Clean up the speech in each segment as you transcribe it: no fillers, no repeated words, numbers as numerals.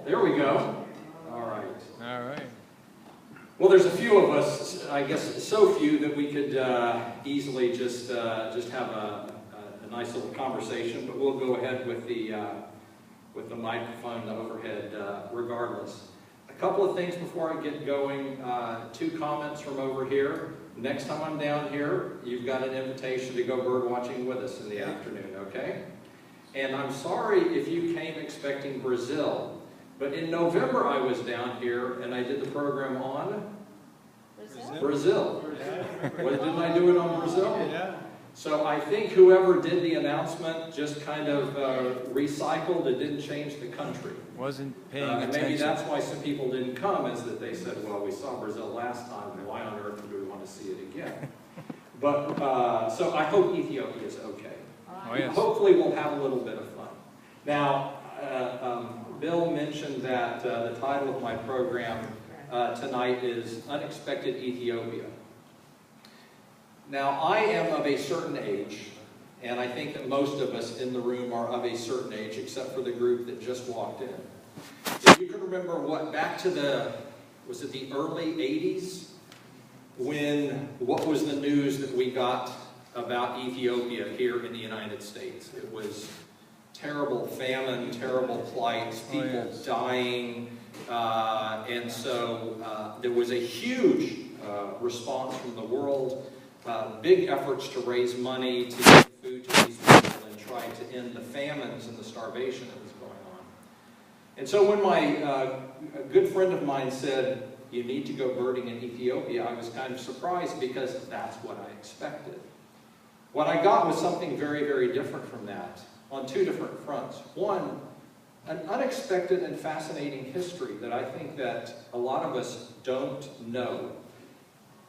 There we go. All right. All right. Well, there's a few of us, I guess so few that we could easily just have a nice little conversation, but we'll go ahead with the microphone, the overhead, regardless. A couple of things before I get going. 2 comments from over here. Next time I'm down here, you've got an invitation to go bird watching with us in the afternoon, okay? And I'm sorry if you came expecting Brazil, but in November I was down here and I did the program on Brazil. What, didn't I do it on Brazil? Yeah. So I think whoever did the announcement just kind of recycled. It didn't change the country. Wasn't paying And attention. maybe that's why some people didn't come, is that they said, well, we saw Brazil last time, and why on earth do we want to see it again? But, so I hope Ethiopia is okay. Oh, yes. Hopefully we'll have a little bit of fun. Now, Bill mentioned that the title of my program tonight is Unexpected Ethiopia. Now, I am of a certain age, and I think that most of us in the room are of a certain age, except for the group that just walked in. If you can remember back to was it the early 80s, what was the news that we got about Ethiopia here in the United States? It was terrible famine, terrible plights, people dying, and so there was a huge response from the world, big efforts to raise money to get food to these people and try to end the famines and the starvation that was going on. And so when a good friend of mine said, you need to go birding in Ethiopia, I was kind of surprised because that's what I expected. What I got was something very, very different from that on 2 different fronts. One, an unexpected and fascinating history that I think that a lot of us don't know.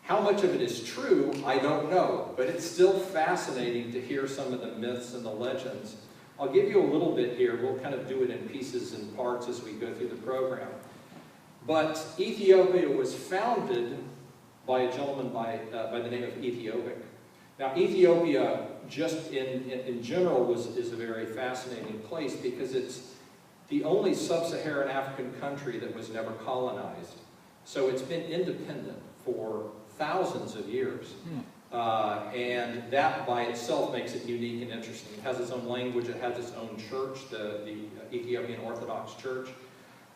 How much of it is true, I don't know, but it's still fascinating to hear some of the myths and the legends. I'll give you a little bit here. We'll kind of do it in pieces and parts as we go through the program. But Ethiopia was founded by a gentleman by the name of Ethiopic. Now, Ethiopia, just in general, is a very fascinating place because it's the only sub-Saharan African country that was never colonized. So it's been independent for thousands of years. And that by itself makes it unique and interesting. It has its own language, it has its own church, the Ethiopian Orthodox Church.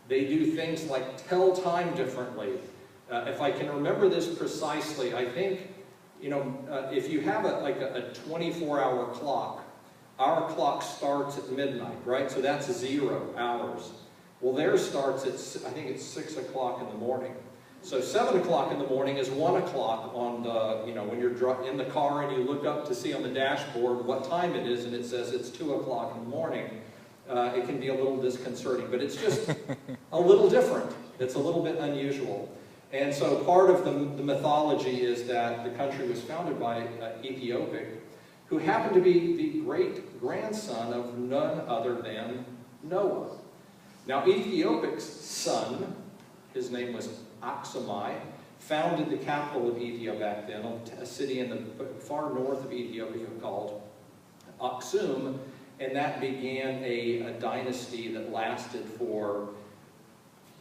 They do things like tell time differently. If I can remember this precisely, I think, if you have a 24-hour clock, our clock starts at midnight, right? So that's 0 hours. Well, theirs starts at, I think it's 6 o'clock in the morning. So 7 o'clock in the morning is 1 o'clock on the, when you're in the car and you look up to see on the dashboard what time it is and it says it's 2 o'clock in the morning. It can be a little disconcerting, but it's just a little different. It's a little bit unusual. And so part of the mythology is that the country was founded by Ethiopic, who happened to be the great-grandson of none other than Noah. Now, Ethiopic's son, his name was Aksumai, founded the capital of Ethiopia back then, a city in the far north of Ethiopia called Aksum, and that began a dynasty that lasted for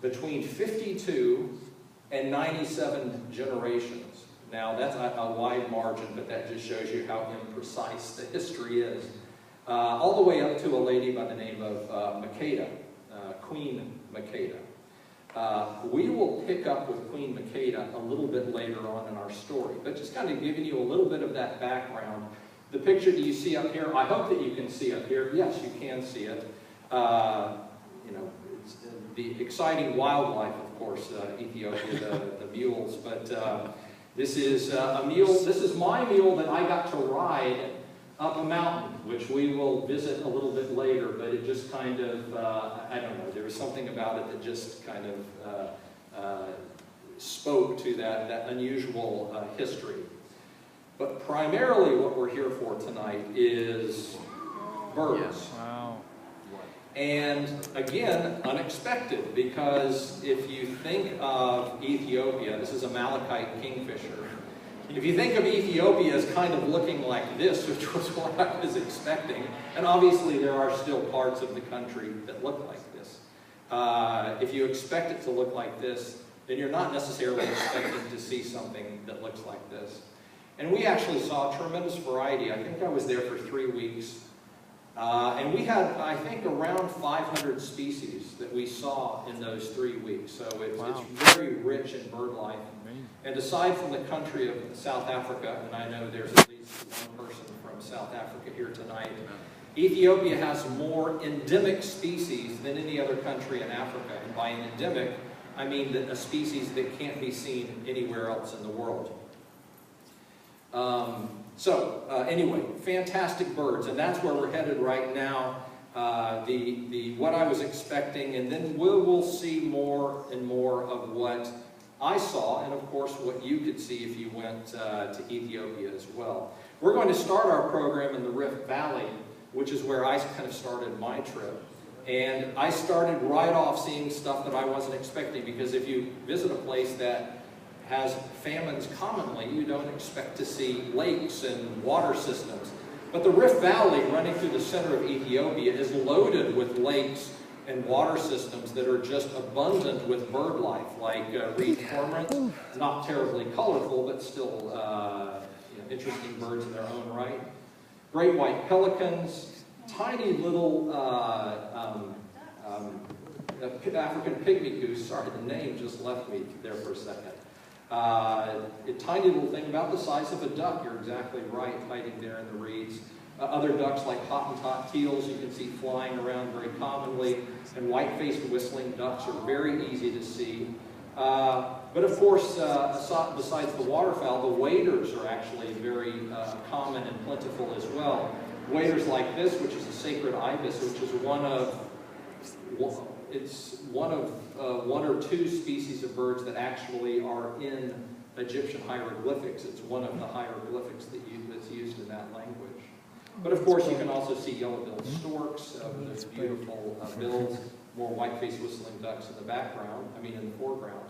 between 52 and 97 generations. Now, that's a wide margin, but that just shows you how imprecise the history is. All the way up to a lady by the name of Makeda, Queen Makeda. We will pick up with Queen Makeda a little bit later on in our story, but just kind of giving you a little bit of that background. The picture that you see up here, I hope that you can see up here. Yes, you can see it. It's the exciting wildlife, of course, Ethiopia, the mules. But this is a mule. This is my mule that I got to ride up a mountain, which we will visit a little bit later. But it just kind of, I don't know, there was something about it that just kind of spoke to that unusual history. But primarily what we're here for tonight is birds. Wow. And again, unexpected, because if you think of Ethiopia, this is a Malachite kingfisher. If you think of Ethiopia as kind of looking like this, which was what I was expecting, and obviously there are still parts of the country that look like this. if you expect it to look like this, then you're not necessarily expecting to see something that looks like this. And we actually saw a tremendous variety. I think I was there for 3 weeks. And we had, I think, around 500 species that we saw in those 3 weeks. So it's very rich in bird life. Amazing. And aside from the country of South Africa, and I know there's at least one person from South Africa here tonight, Ethiopia has more endemic species than any other country in Africa. And by endemic, I mean that a species that can't be seen anywhere else in the world. Anyway, fantastic birds, and that's where we're headed right now. What I was expecting, and then we'll see more and more of what I saw, and of course what you could see if you went to Ethiopia as well. We're going to start our program in the Rift Valley, which is where I kind of started my trip. And I started right off seeing stuff that I wasn't expecting, because if you visit a place that has famines commonly, you don't expect to see lakes and water systems. But the Rift Valley, running through the center of Ethiopia, is loaded with lakes and water systems that are just abundant with bird life, like reed cormorants, not terribly colorful, but still interesting birds in their own right. Great white pelicans, tiny little African pygmy goose. Sorry, the name just left me there for a second. A tiny little thing about the size of a duck, you're exactly right, hiding there in the reeds. Other ducks like Hottentot teals you can see flying around very commonly, and white-faced whistling ducks are very easy to see. But of course, besides the waterfowl, the waders are actually very common and plentiful as well. Waders like this, which is a sacred ibis, which is one of one or two species of birds that actually are in Egyptian hieroglyphics. It's one of the hieroglyphics that's used in that language. But of course, you can also see yellow-billed storks with those beautiful bills, more white-faced whistling ducks in the background, in the foreground.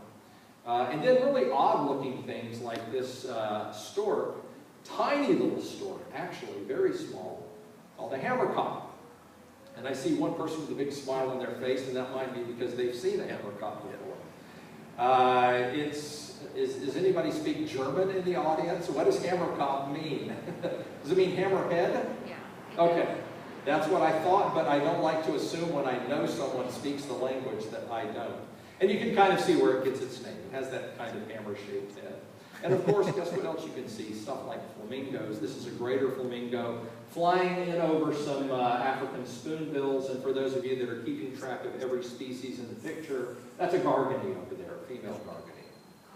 And then really odd-looking things like this stork, tiny little stork, actually very small, called a hammercock. And I see one person with a big smile on their face, and that might be because they've seen a hammercock before. Does anybody speak German in the audience? What does hammercock mean? Does it mean hammerhead? Yeah. Okay. That's what I thought, but I don't like to assume when I know someone speaks the language that I don't. And you can kind of see where it gets its name. It has that kind of hammer-shaped head. And of course, guess what else you can see? Stuff like flamingos. This is a greater flamingo flying in over some African spoonbills. And for those of you that are keeping track of every species in the picture, that's a gargany over there, a female gargany,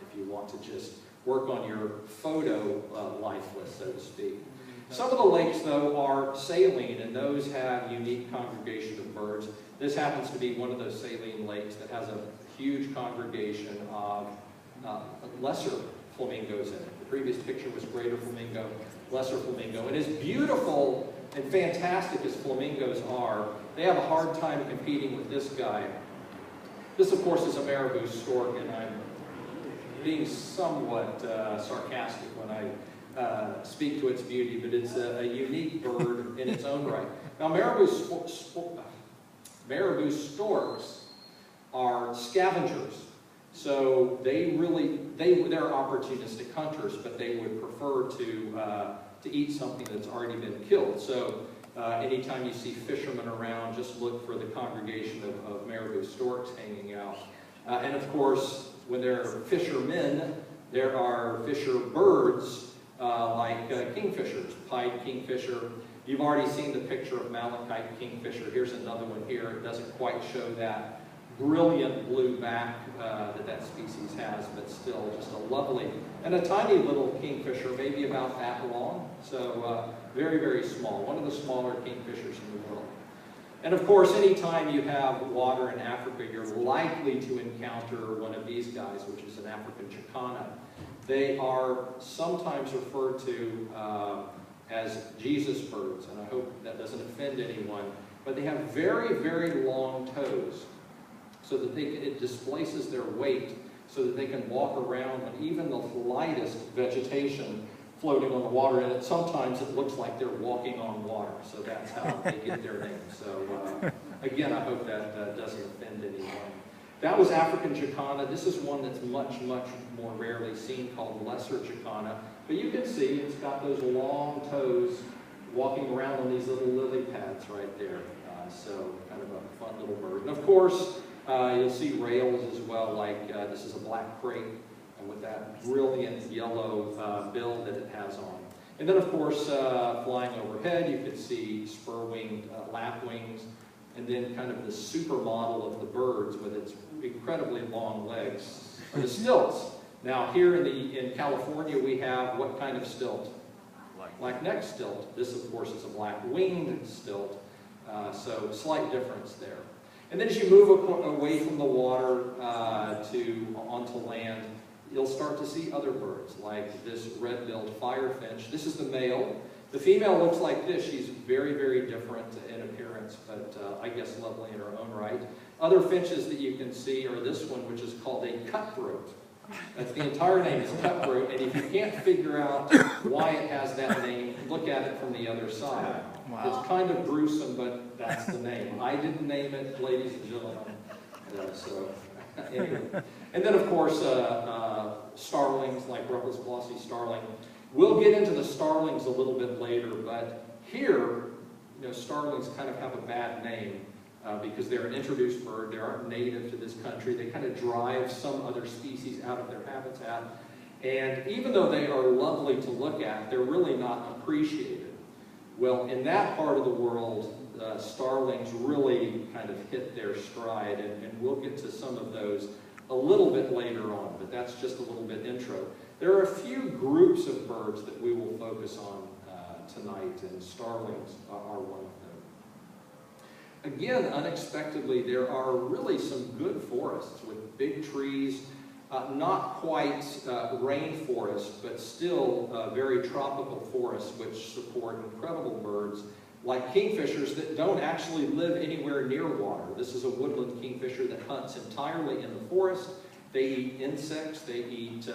if you want to just work on your photo life list, so to speak. Some of the lakes, though, are saline, and those have unique congregation of birds. This happens to be one of those saline lakes that has a huge congregation of lesser flamingos in it. The previous picture was greater flamingo, lesser flamingo. And as beautiful and fantastic as flamingos are, they have a hard time competing with this guy. This, of course, is a marabou stork, and I'm being somewhat sarcastic when I speak to its beauty, but it's a unique bird in its own right. Now, marabou storks are scavengers. So they're opportunistic hunters, but they would prefer to eat something that's already been killed. So anytime you see fishermen around, just look for the congregation of marabou storks hanging out. And of course, when there are fishermen, there are fisher birds like kingfishers, pied kingfisher. You've already seen the picture of malachite kingfisher. Here's another one here. It doesn't quite show that brilliant blue back that species has, but still just a lovely, and a tiny little kingfisher, maybe about that long. So very, very small. One of the smaller kingfishers in the world. And of course, anytime you have water in Africa, you're likely to encounter one of these guys, which is an African chicana. They are sometimes referred to as Jesus birds, and I hope that doesn't offend anyone, but they have very, very long toes, so that it displaces their weight, so that they can walk around on even the lightest vegetation floating on the water, and sometimes it looks like they're walking on water, so that's how they get their name. So again, I hope that doesn't offend anyone. That was African jacana. This is one that's much, much more rarely seen called lesser jacana. But you can see it's got those long toes walking around on these little lily pads right there. So kind of a fun little bird. And of course, you'll see rails as well, like this is a black crate with that brilliant yellow bill that it has on. And then of course, flying overhead, you could see spur-winged lapwings, and then kind of the supermodel of the birds with its incredibly long legs are the stilts. Now here in California, we have what kind of stilt? Black-necked stilt. This, of course, is a black-winged stilt, so slight difference there. And then as you move away from the water onto land, you'll start to see other birds, like this red-billed firefinch. This is the male. The female looks like this. She's very, very different in appearance, but I guess lovely in her own right. Other finches that you can see are this one, which is called a cutthroat. That's the entire name, is cutthroat, and if you can't figure out why it has that name, look at it from the other side. Wow. It's kind of gruesome, but that's the name. I didn't name it, ladies and gentlemen. Anyway. And then, of course, starlings, like Rufflus glossy starling. We'll get into the starlings a little bit later, but here, starlings kind of have a bad name. Because they're an introduced bird, they aren't native to this country, they kind of drive some other species out of their habitat, and even though they are lovely to look at, they're really not appreciated. Well, in that part of the world, starlings really kind of hit their stride, and we'll get to some of those a little bit later on, but that's just a little bit intro. There are a few groups of birds that we will focus on tonight, and starlings are one of them. Again, unexpectedly, there are really some good forests with big trees, not quite rainforest, but still very tropical forests which support incredible birds like kingfishers that don't actually live anywhere near water. This is a woodland kingfisher that hunts entirely in the forest. They eat insects, they eat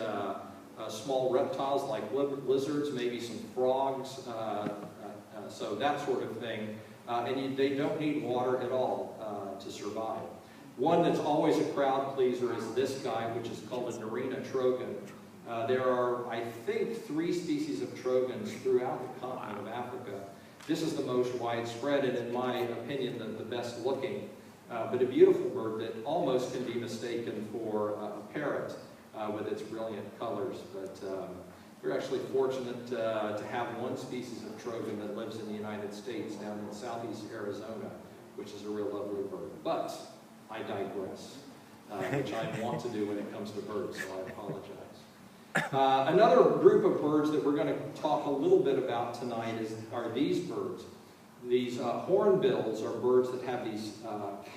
small reptiles like lizards, maybe some frogs, so that sort of thing. And they don't need water at all to survive. One that's always a crowd pleaser is this guy, which is called a Narina trogon. There are, I think, 3 species of trogons throughout the continent of Africa. This is the most widespread and, in my opinion, the best looking, but a beautiful bird that almost can be mistaken for a parrot with its brilliant colors. But we're actually fortunate to have one species of trogon that lives in the United States down in southeast Arizona, which is a real lovely bird. But I digress, which I want to do when it comes to birds, so I apologize. Another group of birds that we're going to talk a little bit about tonight are these birds. These hornbills are birds that have these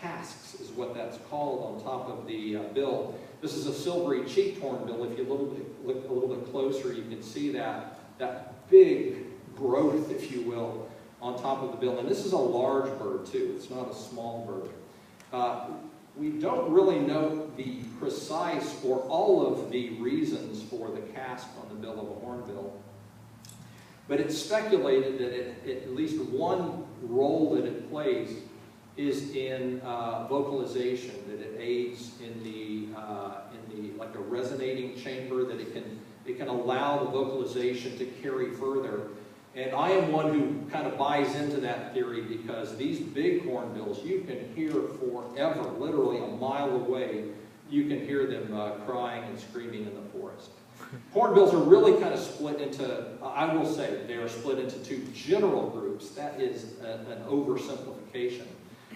casques, is what that's called, on top of the bill. This is a silvery-cheeked hornbill. If you look a little bit closer, you can see that big growth, if you will, on top of the bill. And this is a large bird, too. It's not a small bird. We don't really know the precise or all of the reasons for the casque on the bill of a hornbill. But it's speculated that at least one role that it plays is in vocalization, that it aids in the like a resonating chamber, that it can allow the vocalization to carry further. And I am one who kind of buys into that theory, because these big hornbills, you can hear forever, literally a mile away, you can hear them crying and screaming in the forest. Hornbills are really kind of split into, I will say, they are split into 2 general groups. That is an oversimplification.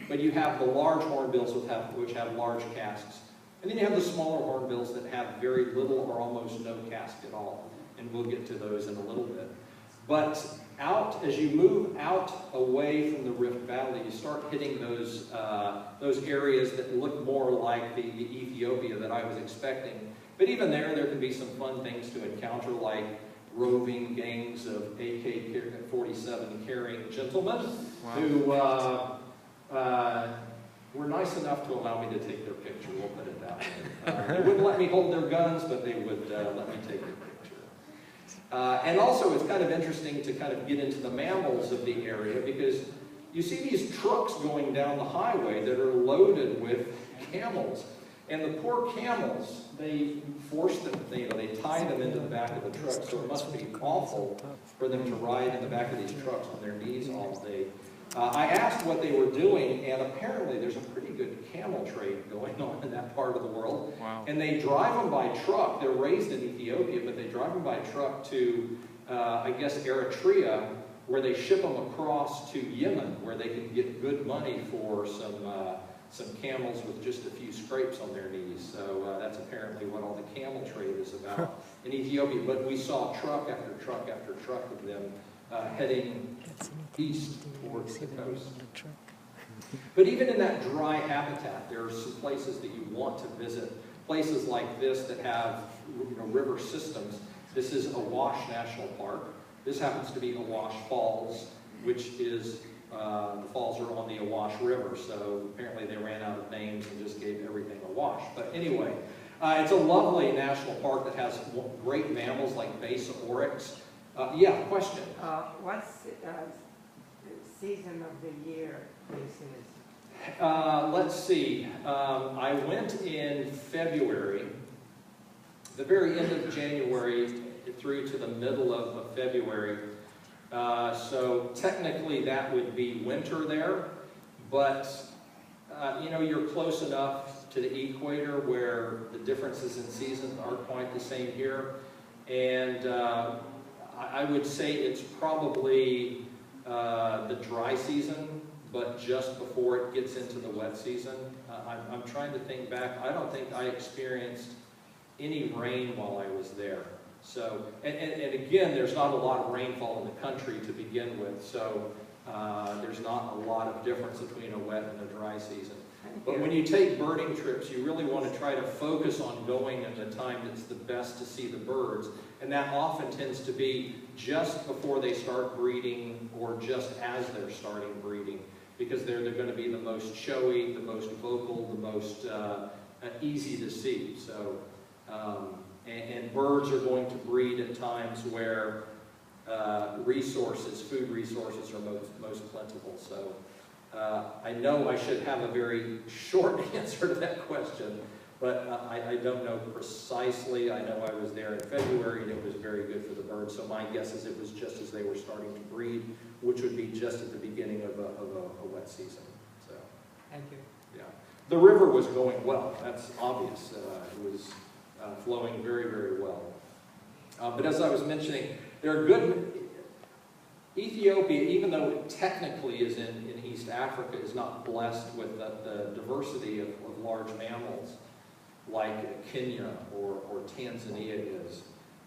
But you have the large hornbills which have large casques. And then you have the smaller hornbills that have very little or almost no casque at all. And we'll get to those in a little bit. But as you move out away from the Rift Valley, you start hitting those areas that look more like the Ethiopia that I was expecting. But even there can be some fun things to encounter, like roving gangs of AK-47 carrying gentlemen who were nice enough to allow me to take their picture, we'll put it that way. They wouldn't let me hold their guns, but they would let me take their picture. And also, it's kind of interesting to kind of get into the mammals of the area, because you see these trucks going down the highway that are loaded with camels. And the poor camels, they force them, they tie them into the back of the truck, so it must be awful for them to ride in the back of these trucks on their knees all day. I asked what they were doing, and apparently there's a pretty good camel trade going on in that part of the world. Wow. And they drive them by truck. They're raised in Ethiopia, but they drive them by truck to, I guess, Eritrea, where they ship them across to Yemen, where they can get good money for some camels with just a few scrapes on their knees. So that's apparently what all the camel trade is about in Ethiopia. But we saw truck after truck after truck of them heading east towards the coast. But even in that dry habitat, there are some places that you want to visit. Places like this that have river systems. This is Awash National Park. This happens to be Awash Falls, which is, the falls are on the Awash River, so apparently they ran out of names and just gave everything Awash. But anyway, it's a lovely national park that has great mammals like Basa oryx. Yeah, question? What's the season of the year this is? Let's see. I went in February, the very end of January through to the middle of February. So technically that would be winter there, but you're close enough to the equator where the differences in seasons aren't quite the same here. And I would say it's probably the dry season, but just before it gets into the wet season. I'm trying to think back. I don't think I experienced any rain while I was there. So, and again, there's not a lot of rainfall in the country to begin with, so there's not a lot of difference between a wet and a dry season. But when you take birding trips, you really want to try to focus on going at the time that's the best to see the birds. And that often tends to be just before they start breeding or just as they're starting breeding, because they're going to be the most showy, the most vocal, the most easy to see. So, and birds are going to breed at times where food resources are most plentiful. So I know I should have a very short answer to that question, but I don't know precisely. I know I was there in February and it was very good for the birds, so my guess is it was just as they were starting to breed, which would be just at the beginning of a wet season. So, Thank you. yeah. The river was going well, that's obvious. It was flowing very, very well. But as I was mentioning, there are good... Ethiopia, even though it technically is in East Africa, is not blessed with the diversity of large mammals like Kenya or Tanzania is,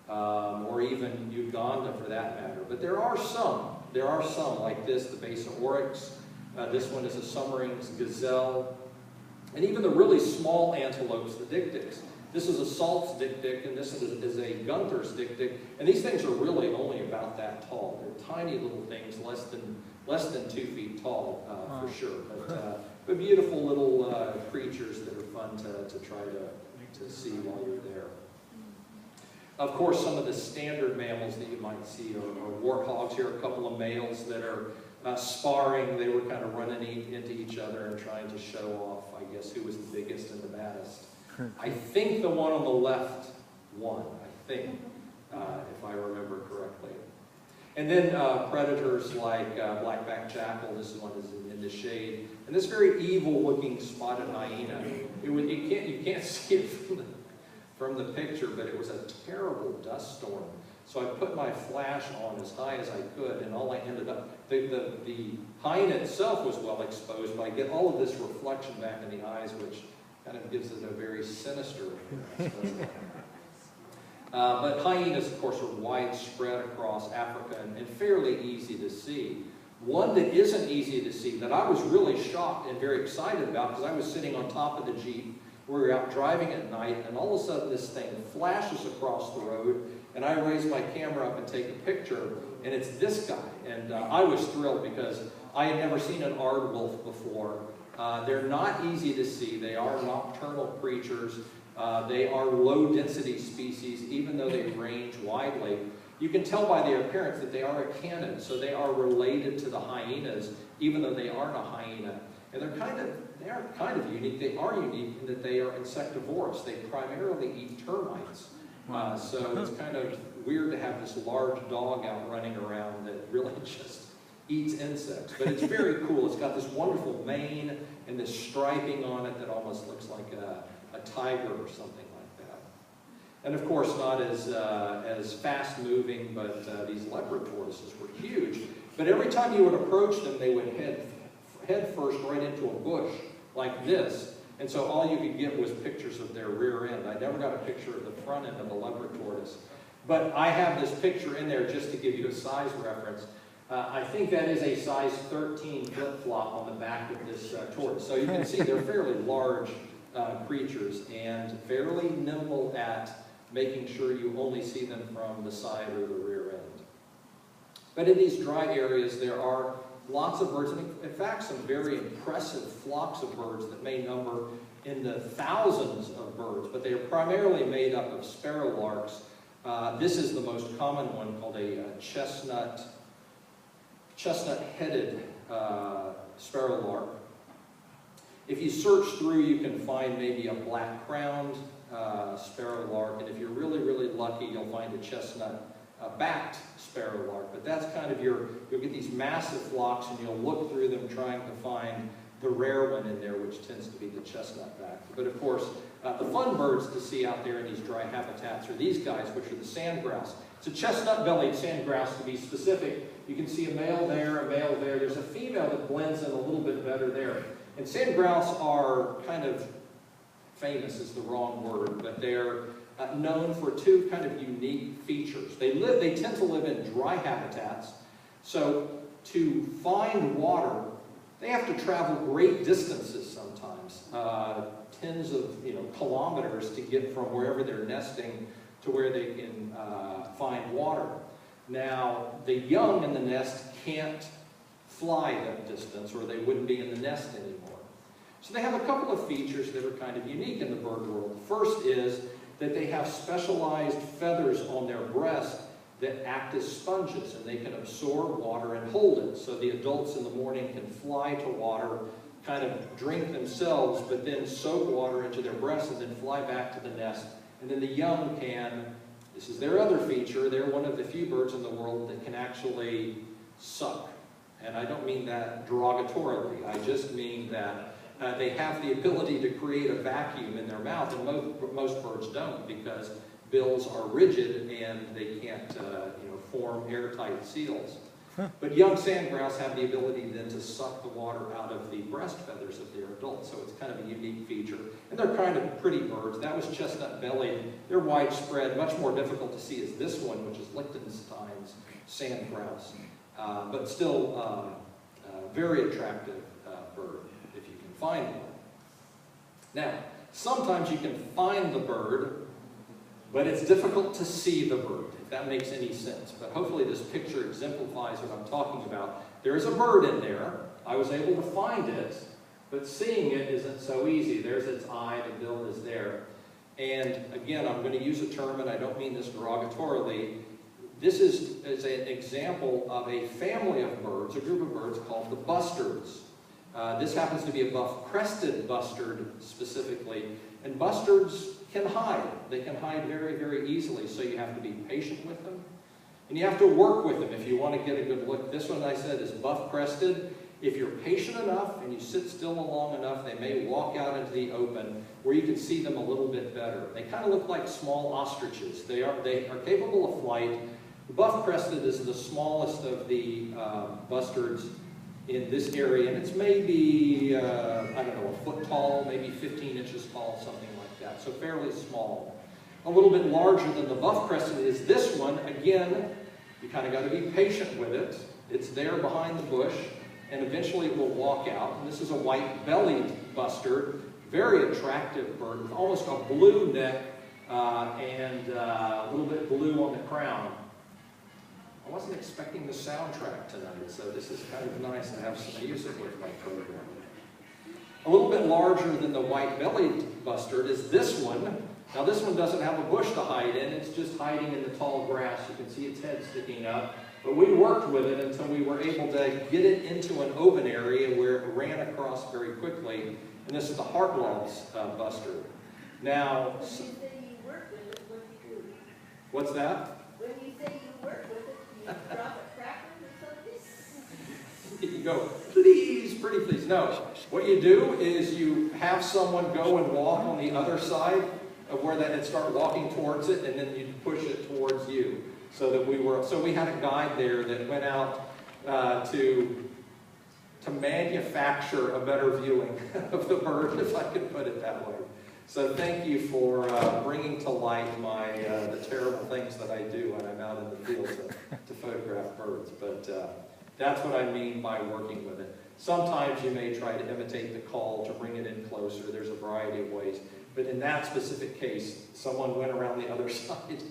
or even Uganda for that matter. But there are some like this, the Basa oryx. This one is a Summering's gazelle. And even the really small antelopes, the dik-diks. This is a Salt's dik-dik, and this is a Gunther's dik-dik. And these things are really only about that tall. They're tiny little things, less than 2 feet tall, for sure. But beautiful little creatures that are fun to try to see while you're there. Of course, some of the standard mammals that you might see are warthogs. Here are a couple of males that are sparring. They were kind of running into each other and trying to show off, I guess, who was the biggest and the baddest. I think the one on the left won, I think, if I remember correctly. And then predators like black-backed jackal. This one is in the shade. And this very evil-looking spotted hyena. You can't see it from the picture, but it was a terrible dust storm. So I put my flash on as high as I could, and all I ended up... The hyena itself was well exposed, but I get all of this reflection back in the eyes, which kind of gives it a very sinister appearance. But hyenas, of course, are widespread across Africa and fairly easy to see. One that isn't easy to see, that I was really shocked and very excited about, because I was sitting on top of the Jeep. We were out driving at night, and all of a sudden this thing flashes across the road, and I raise my camera up and take a picture, and it's this guy. And I was thrilled because I had never seen an aardwolf before. They're not easy to see. They are nocturnal creatures. They are low-density species, even though they range widely. You can tell by their appearance that they are a canid, so they are related to the hyenas, even though they aren't a hyena. And they aren't kind of unique, they are unique in that they are insectivorous. They primarily eat termites. So it's kind of weird to have this large dog out running around that really just eats insects. But it's very cool. It's got this wonderful mane and this striping on it that almost looks like a tiger or something like that. And of course not as fast moving, but these leopard tortoises were huge. But every time you would approach them, they would head first right into a bush like this. And so all you could get was pictures of their rear end. I never got a picture of the front end of a leopard tortoise. But I have this picture in there just to give you a size reference. I think that is a size 13 flip-flop on the back of this tortoise. So you can see they're fairly large creatures and fairly nimble at making sure you only see them from the side or the rear end. But in these dry areas, there are lots of birds, and in fact, some very impressive flocks of birds that may number in the thousands of birds, but they are primarily made up of sparrowlarks. This is the most common one, called a chestnut-headed sparrowlark. If you search through, you can find maybe a black-crowned sparrowlark, and if you're really, really lucky, you'll find a chestnut-backed sparrowlark. But that's kind of you'll get these massive flocks, and you'll look through them trying to find the rare one in there, which tends to be the chestnut-backed. But of course, the fun birds to see out there in these dry habitats are these guys, which are the sand grouse. It's a chestnut-bellied sand grouse, to be specific. You can see a male there, a male there. There's a female that blends in a little bit better there. And sand grouse are kind of famous is the wrong word, but they're known for two kind of unique features. They tend to live in dry habitats, so to find water, they have to travel great distances sometimes, tens of kilometers to get from wherever they're nesting to where they can find water. Now, the young in the nest can't fly that distance, or they wouldn't be in the nest anymore. So they have a couple of features that are kind of unique in the bird world. The first is that they have specialized feathers on their breast that act as sponges, and they can absorb water and hold it. So the adults in the morning can fly to water, kind of drink themselves, but then soak water into their breasts and then fly back to the nest. And then the young can, this is their other feature, they're one of the few birds in the world that can actually suck. And I don't mean that derogatorily, I just mean that they have the ability to create a vacuum in their mouth, and most birds don't, because bills are rigid and they can't form airtight seals. But young sand grouse have the ability then to suck the water out of the breast feathers of their adults, so it's kind of a unique feature. And they're kind of pretty birds. That was chestnut-bellied. They're widespread. Much more difficult to see is this one, which is Liechtenstein's sand grouse. But still very attractive bird, if you can find one. Now, sometimes you can find the bird, but it's difficult to see the bird, if that makes any sense. But hopefully this picture exemplifies what I'm talking about. There is a bird in there. I was able to find it, but seeing it isn't so easy. There's its eye, the bill is there. And again, I'm going to use a term, and I don't mean this derogatorily. This is an example of a family of birds, a group of birds called the bustards. This happens to be a buff-crested bustard specifically. And bustards can hide. They can hide very, very easily, so you have to be patient with them. And you have to work with them if you want to get a good look. This one I said is buff-crested. If you're patient enough and you sit still long enough, they may walk out into the open where you can see them a little bit better. They kind of look like small ostriches. They are capable of flight. The buff-crested is the smallest of the bustards in this area, and it's maybe, I don't know, a foot tall, maybe 15 inches tall, something like that, so fairly small. A little bit larger than the buff-crested is this one. Again, you kind of got to be patient with it. It's there behind the bush, and eventually it will walk out. And this is a white-bellied bustard, very attractive bird with almost a blue neck and a little bit blue on the crown. I wasn't expecting the soundtrack tonight, so this is kind of nice to have some music with my program. A little bit larger than the white-bellied bustard is this one. Now this one doesn't have a bush to hide in, it's just hiding in the tall grass. You can see its head sticking up. But we worked with it until we were able to get it into an open area where it ran across very quickly. And this is the Hartloff's buster. Now, When you say you work with it, what do you do? what's that? When you say you work with it, you drop a cracker or something? You go, please, pretty please. No, what you do is you have someone go and walk on the other side of where that, and start walking towards it, and then you push it towards you. So we had a guide there that went out to manufacture a better viewing of the bird, if I could put it that way. So thank you for bringing to light the terrible things that I do when I'm out in the field to photograph birds. But that's what I mean by working with it. Sometimes you may try to imitate the call to bring it in closer. There's a variety of ways. But in that specific case, someone went around the other side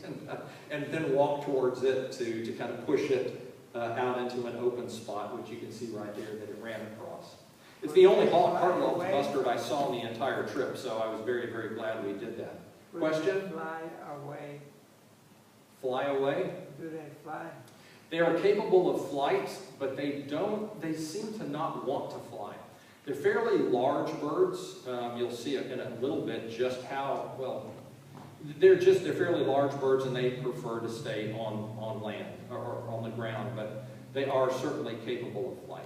and then walked towards it to kind of push it out into an open spot, which you can see right there that it ran across. It's the only Hartloff bustard I saw on the entire trip, so I was very, very glad we did that. Question? Fly away. Fly away? Do they fly? They are capable of flight, but they seem to not want to fly. They're fairly large birds. You'll see it in a little bit just how, well, they're fairly large birds, and they prefer to stay on land or on the ground, but they are certainly capable of flight.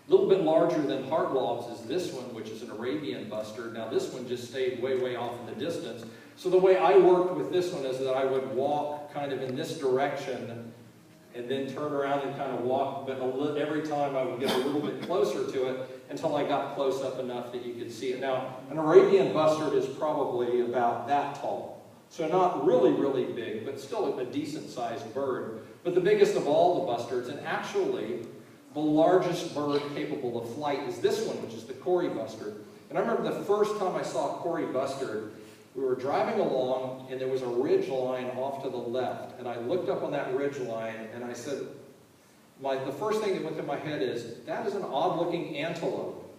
A little bit larger than Hartloff's is this one, which is an Arabian bustard. Now this one just stayed way, way off in the distance. So the way I worked with this one is that I would walk kind of in this direction and then turn around and kind of walk, but every time I would get a little bit closer to it until I got close up enough that you could see it. Now, an Arabian bustard is probably about that tall. So not really, really big, but still a decent-sized bird. But the biggest of all the bustards, and actually the largest bird capable of flight, is this one, which is the Cory bustard. And I remember the first time I saw a Cory bustard, we were driving along, and there was a ridge line off to the left. And I looked up on that ridge line, and I said, the first thing that went through my head is, that is an odd-looking antelope.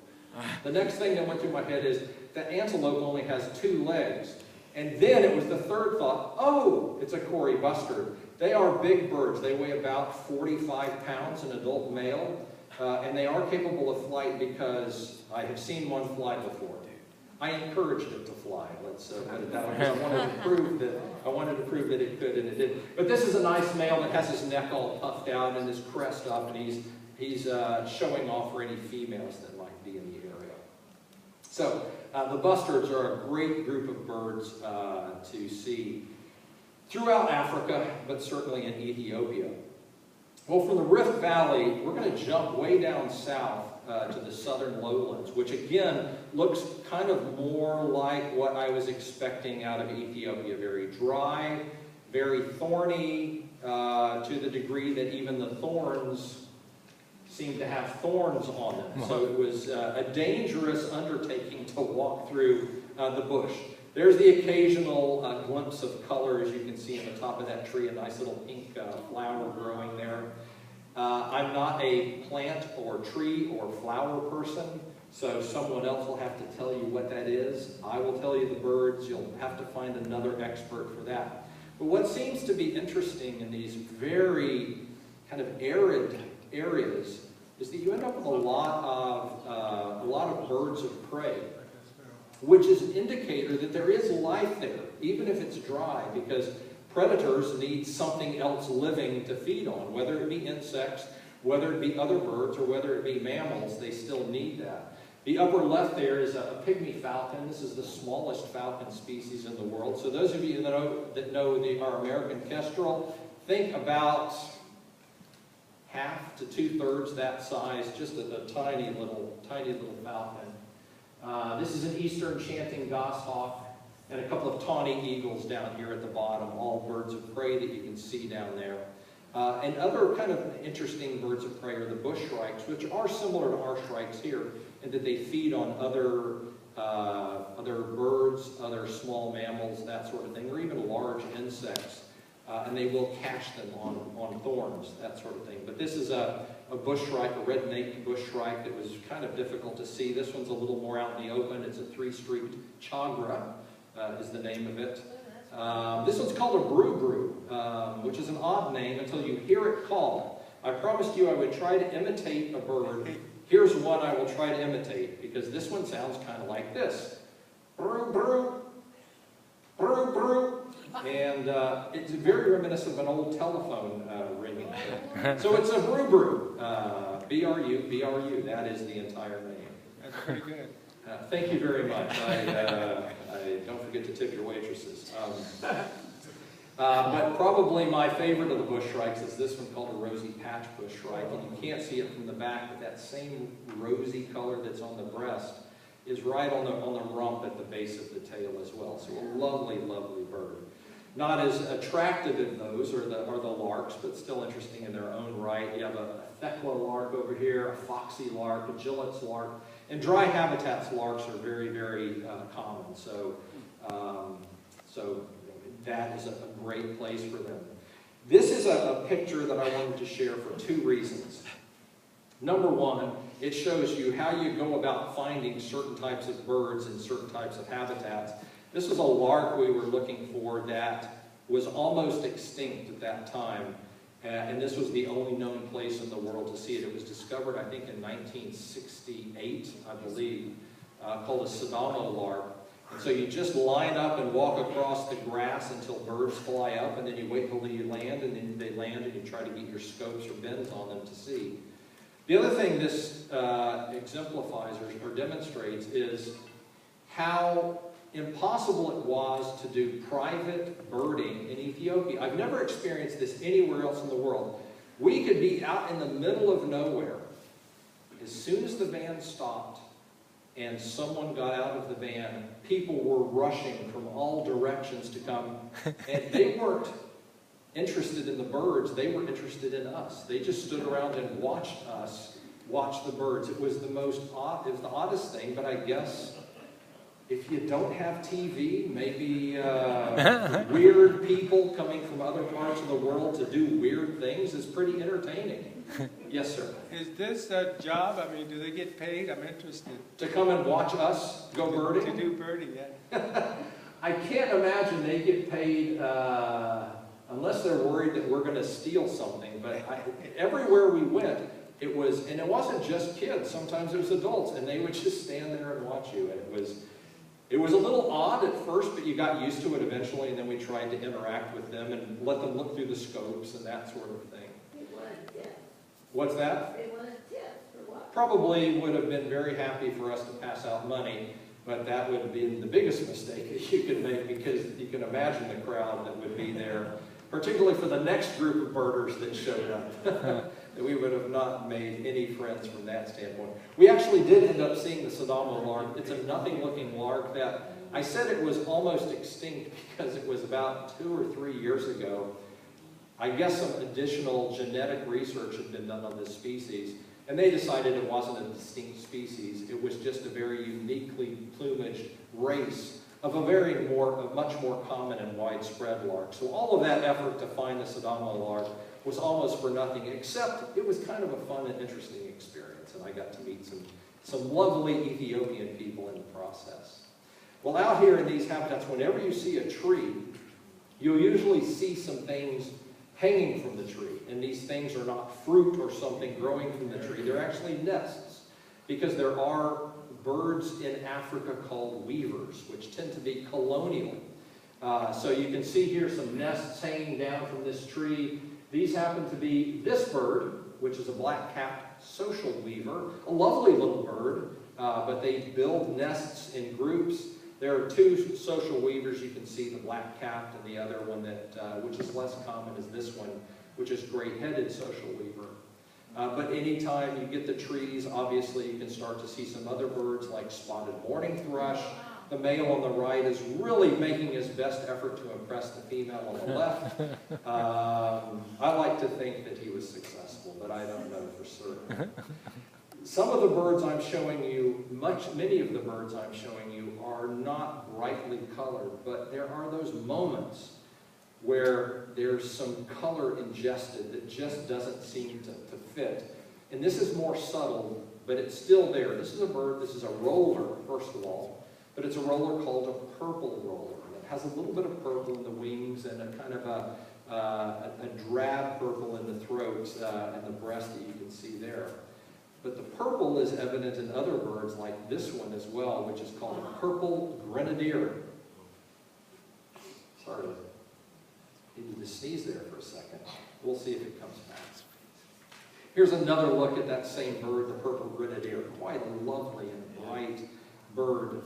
The next thing that went through my head is, that antelope only has 2 legs. And then it was the third thought, oh, it's a Cory bustard. They are big birds. They weigh about 45 pounds, an adult male. And they are capable of flight because I have seen one fly before. I encouraged it to fly. Let's put it that way. I wanted to prove that it could, and it did. But this is a nice male that has his neck all puffed out and his crest up, and he's showing off for any females that might be in the area. So the bustards are a great group of birds to see throughout Africa, but certainly in Ethiopia. Well, from the Rift Valley, we're going to jump way down south to the southern lowlands, which again looks kind of more like what I was expecting out of Ethiopia. Very dry, very thorny, to the degree that even the thorns seem to have thorns on them. So it was a dangerous undertaking to walk through the bush. There's the occasional glimpse of color, as you can see on the top of that tree, a nice little pink flower growing there. I'm not a plant or tree or flower person, so someone else will have to tell you what that is. I will tell you the birds. You'll have to find another expert for that. But what seems to be interesting in these very kind of arid areas is that you end up with a lot of birds of prey, which is an indicator that there is life there, even if it's dry, because predators need something else living to feed on, whether it be insects, whether it be other birds, or whether it be mammals, they still need that. The upper left there is a pygmy falcon. This is the smallest falcon species in the world. So those of you that know our American kestrel, think about half to 2/3 that size, just a tiny little falcon. This is an eastern chanting goshawk, and a couple of tawny eagles down here at the bottom, all birds of prey that you can see down there. And other kind of interesting birds of prey are the bush shrikes, which are similar to our shrikes here, in that they feed on other birds, other small mammals, that sort of thing, or even large insects. And they will catch them on thorns, that sort of thing. But this is a bush shrike, a red-naked bush shrike that was kind of difficult to see. This one's a little more out in the open. It's a 3-streaked chagra, is the name of it. This one's called a brew, which is an odd name until you hear it called. I promised you I would try to imitate a bird. Here's one I will try to imitate, because this one sounds kind of like this. Brew, brew, brew, brew. And it's very reminiscent of an old telephone ringing. So it's a brew, brew. B-R-U, B-R-U. That is the entire name. That's pretty good. Thank you very much. I don't forget to tip your waitresses. But probably my favorite of the bush shrikes is this one called a rosy patch bush shrike. And you can't see it from the back, but that same rosy color that's on the breast is right on the rump at the base of the tail as well. So a lovely, lovely bird. Not as attractive in those are the larks, but still interesting in their own right. You have a Thecla lark over here, a foxy lark, a Gillet's lark. In dry habitats, larks are very, very common. So that is a great place for them. This is a picture that I wanted to share for two reasons. Number one, it shows you how you go about finding certain types of birds in certain types of habitats. This was a lark we were looking for that was almost extinct at that time. And this was the only known place in the world to see it. It was discovered, I think, in 1968, I believe, called a Sedamo lark. And so you just line up and walk across the grass until birds fly up, and then you wait till you land, and then they land, and you try to get your scopes or bins on them to see. The other thing this exemplifies or demonstrates is how impossible it was to do private birding in Ethiopia. I've never experienced this anywhere else in the world. We could be out in the middle of nowhere. As soon as the van stopped and someone got out of the van, people were rushing from all directions to come. And they weren't interested in the birds, they were interested in us. They just stood around and watched us watch the birds. It was the oddest thing, but I guess if you don't have TV, maybe weird people coming from other parts of the world to do weird things is pretty entertaining. Yes, sir. Is this a job? I mean, do they get paid? I'm interested. To come and watch us go birding? To do birding, yeah. I can't imagine they get paid unless they're worried that we're going to steal something. But everywhere we went, it wasn't just kids. Sometimes it was adults, and they would just stand there and watch you. And it was a little odd at first, but you got used to it eventually, and then we tried to interact with them and let them look through the scopes and that sort of thing. They wanted tips. What's that? They wanted tips for what? Probably would have been very happy for us to pass out money, but that would have been the biggest mistake that you could make, because you can imagine the crowd that would be there, particularly for the next group of birders that showed up. We would have not made any friends from that standpoint. We actually did end up seeing the Sedamo lark. It's a nothing-looking lark that I said it was almost extinct because it was about 2 or 3 years ago. I guess some additional genetic research had been done on this species, and they decided it wasn't a distinct species. It was just a very uniquely plumaged race of a much more common and widespread lark. So all of that effort to find the Sedamo lark was almost for nothing, except it was kind of a fun and interesting experience, and I got to meet some lovely Ethiopian people in the process. Well, out here in these habitats, whenever you see a tree, you'll usually see some things hanging from the tree, and these things are not fruit or something growing from the tree. They're actually nests, because there are birds in Africa called weavers, which tend to be colonial. So you can see here some nests hanging down from this tree. These happen to be this bird, which is a black-capped social weaver, a lovely little bird, but they build nests in groups. There are 2 social weavers. You can see the black-capped, and the other one which is less common, is this one, which is gray-headed social weaver. But anytime you get the trees, obviously you can start to see some other birds like spotted mourning thrush. The male on the right is really making his best effort to impress the female on the left. I like to think that he was successful, but I don't know for certain. Some of the birds I'm showing you, many of the birds I'm showing you are not brightly colored, but there are those moments where there's some color ingested that just doesn't seem to fit. And this is more subtle, but it's still there. This is a bird, this is a roller, first of all, but it's a roller called a purple roller. And it has a little bit of purple in the wings and a kind of a drab purple in the throat and the breast that you can see there. But the purple is evident in other birds like this one as well, which is called a purple grenadier. Sorry, needed to sneeze there for a second. We'll see if it comes back. Here's another look at that same bird, the purple grenadier. Quite a lovely and bright bird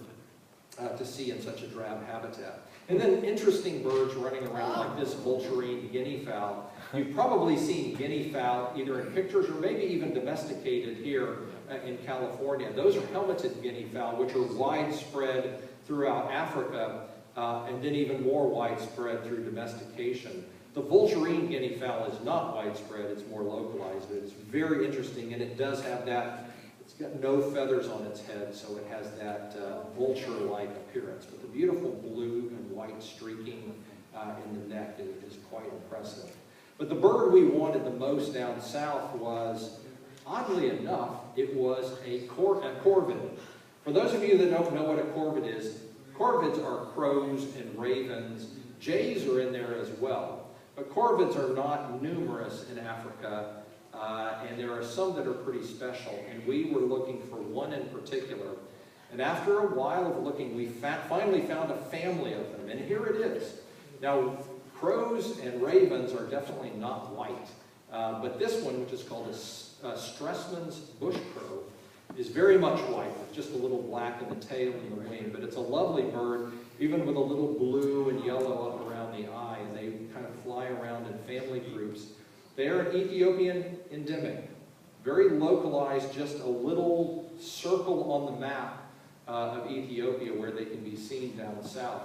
to see in such a drab habitat. And then interesting birds running around like this vulturine guinea fowl. You've probably seen guinea fowl either in pictures or maybe even domesticated here in California. Those are helmeted guinea fowl, which are widespread throughout Africa and then even more widespread through domestication. The vulturine guinea fowl is not widespread, it's more localized, but it's very interesting, and it does have that, it's got no feathers on its head, so it has that vulture-like appearance. But the beautiful blue and white streaking in the neck is quite impressive. But the bird we wanted the most down south was, oddly enough, it was a corvid. For those of you that don't know what a corvid is, corvids are crows and ravens. Jays are in there as well. But corvids are not numerous in Africa, and there are some that are pretty special. And we were looking for one in particular. And after a while of looking, we finally found a family of them. And here it is. Now, crows and ravens are definitely not white. But this one, which is called a Stressman's bush crow, is very much white, with just a little black in the tail and the wing. But it's a lovely bird, even with a little blue and yellow up around the eye. And they kind of fly around in family groups. They are an Ethiopian endemic, very localized, just a little circle on the map of Ethiopia where they can be seen down south.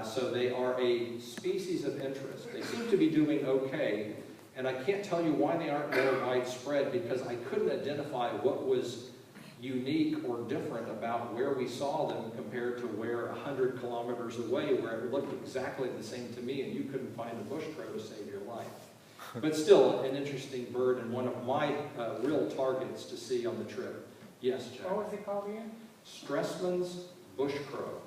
So they are a species of interest. They seem to be doing okay, and I can't tell you why they aren't more widespread because I couldn't identify what was unique or different about where we saw them compared to where 100 kilometers away where it looked exactly the same to me and you couldn't find a bush crow to save your life. But still, an interesting bird and one of my real targets to see on the trip. Yes, Jack? What was it called again? Stressman's bush crow.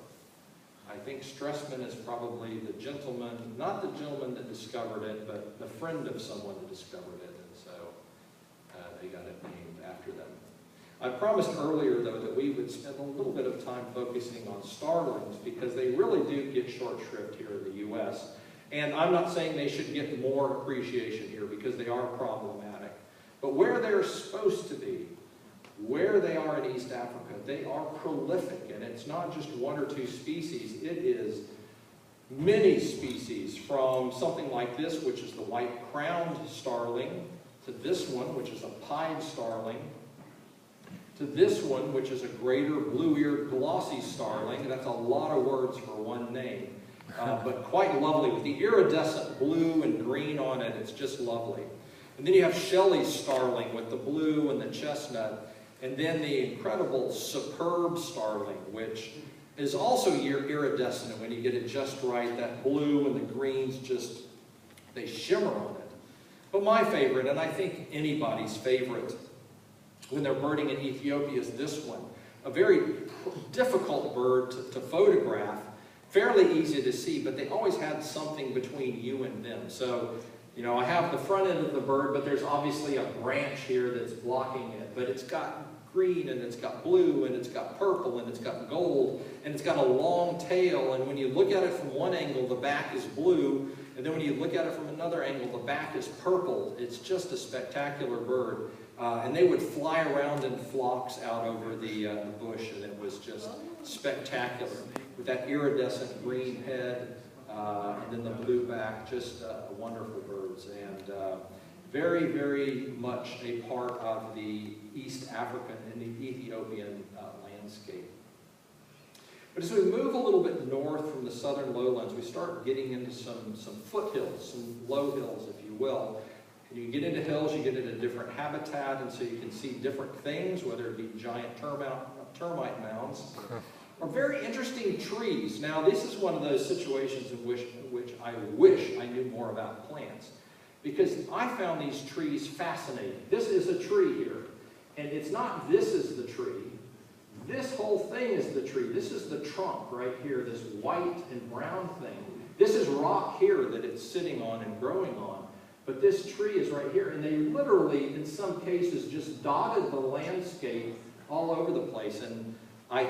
I think Stressman is probably the gentleman, not the gentleman that discovered it, but the friend of someone that discovered it, and so they got it named after them. I promised earlier, though, that we would spend a little bit of time focusing on starlings because they really do get short shrift here in the U.S. And I'm not saying they should get more appreciation here because they are problematic. But where they're supposed to be, where they are in East Africa, they are prolific. And it's not just one or two species. It is many species from something like this, which is the white-crowned starling, to this one, which is a pied starling, to this one, which is a greater blue-eared glossy starling. That's a lot of words for one name, but quite lovely. With the iridescent blue and green on it, it's just lovely. And then you have Shelley's starling with the blue and the chestnut, and then the incredible superb starling, which is also iridescent when you get it just right. That blue and the greens just, they shimmer on it. But my favorite, and I think anybody's favorite, when they're birding in Ethiopia is this one. A very difficult bird to photograph, fairly easy to see, but they always had something between you and them. So, you know, I have the front end of the bird, but there's obviously a branch here that's blocking it. But it's got green, and it's got blue, and it's got purple, and it's got gold, and it's got a long tail. And when you look at it from one angle, the back is blue, and then when you look at it from another angle, the back is purple. It's just a spectacular bird. And they would fly around in flocks out over the bush, and it was just spectacular. With that iridescent green head, and then the blue back, just wonderful birds. And very, very much a part of the East African and the Ethiopian landscape. But as we move a little bit north from the southern lowlands, we start getting into some foothills, some low hills, if you will. And you get into hills, you get into different habitat, and so you can see different things, whether it be giant termite mounds, or very interesting trees. Now, this is one of those situations in which I wish I knew more about plants, because I found these trees fascinating. This is a tree here, and it's not this is the tree. This whole thing is the tree. This is the trunk right here, this white and brown thing. This is rock here that it's sitting on and growing on. But this tree is right here, and they literally, in some cases, just dotted the landscape all over the place. And I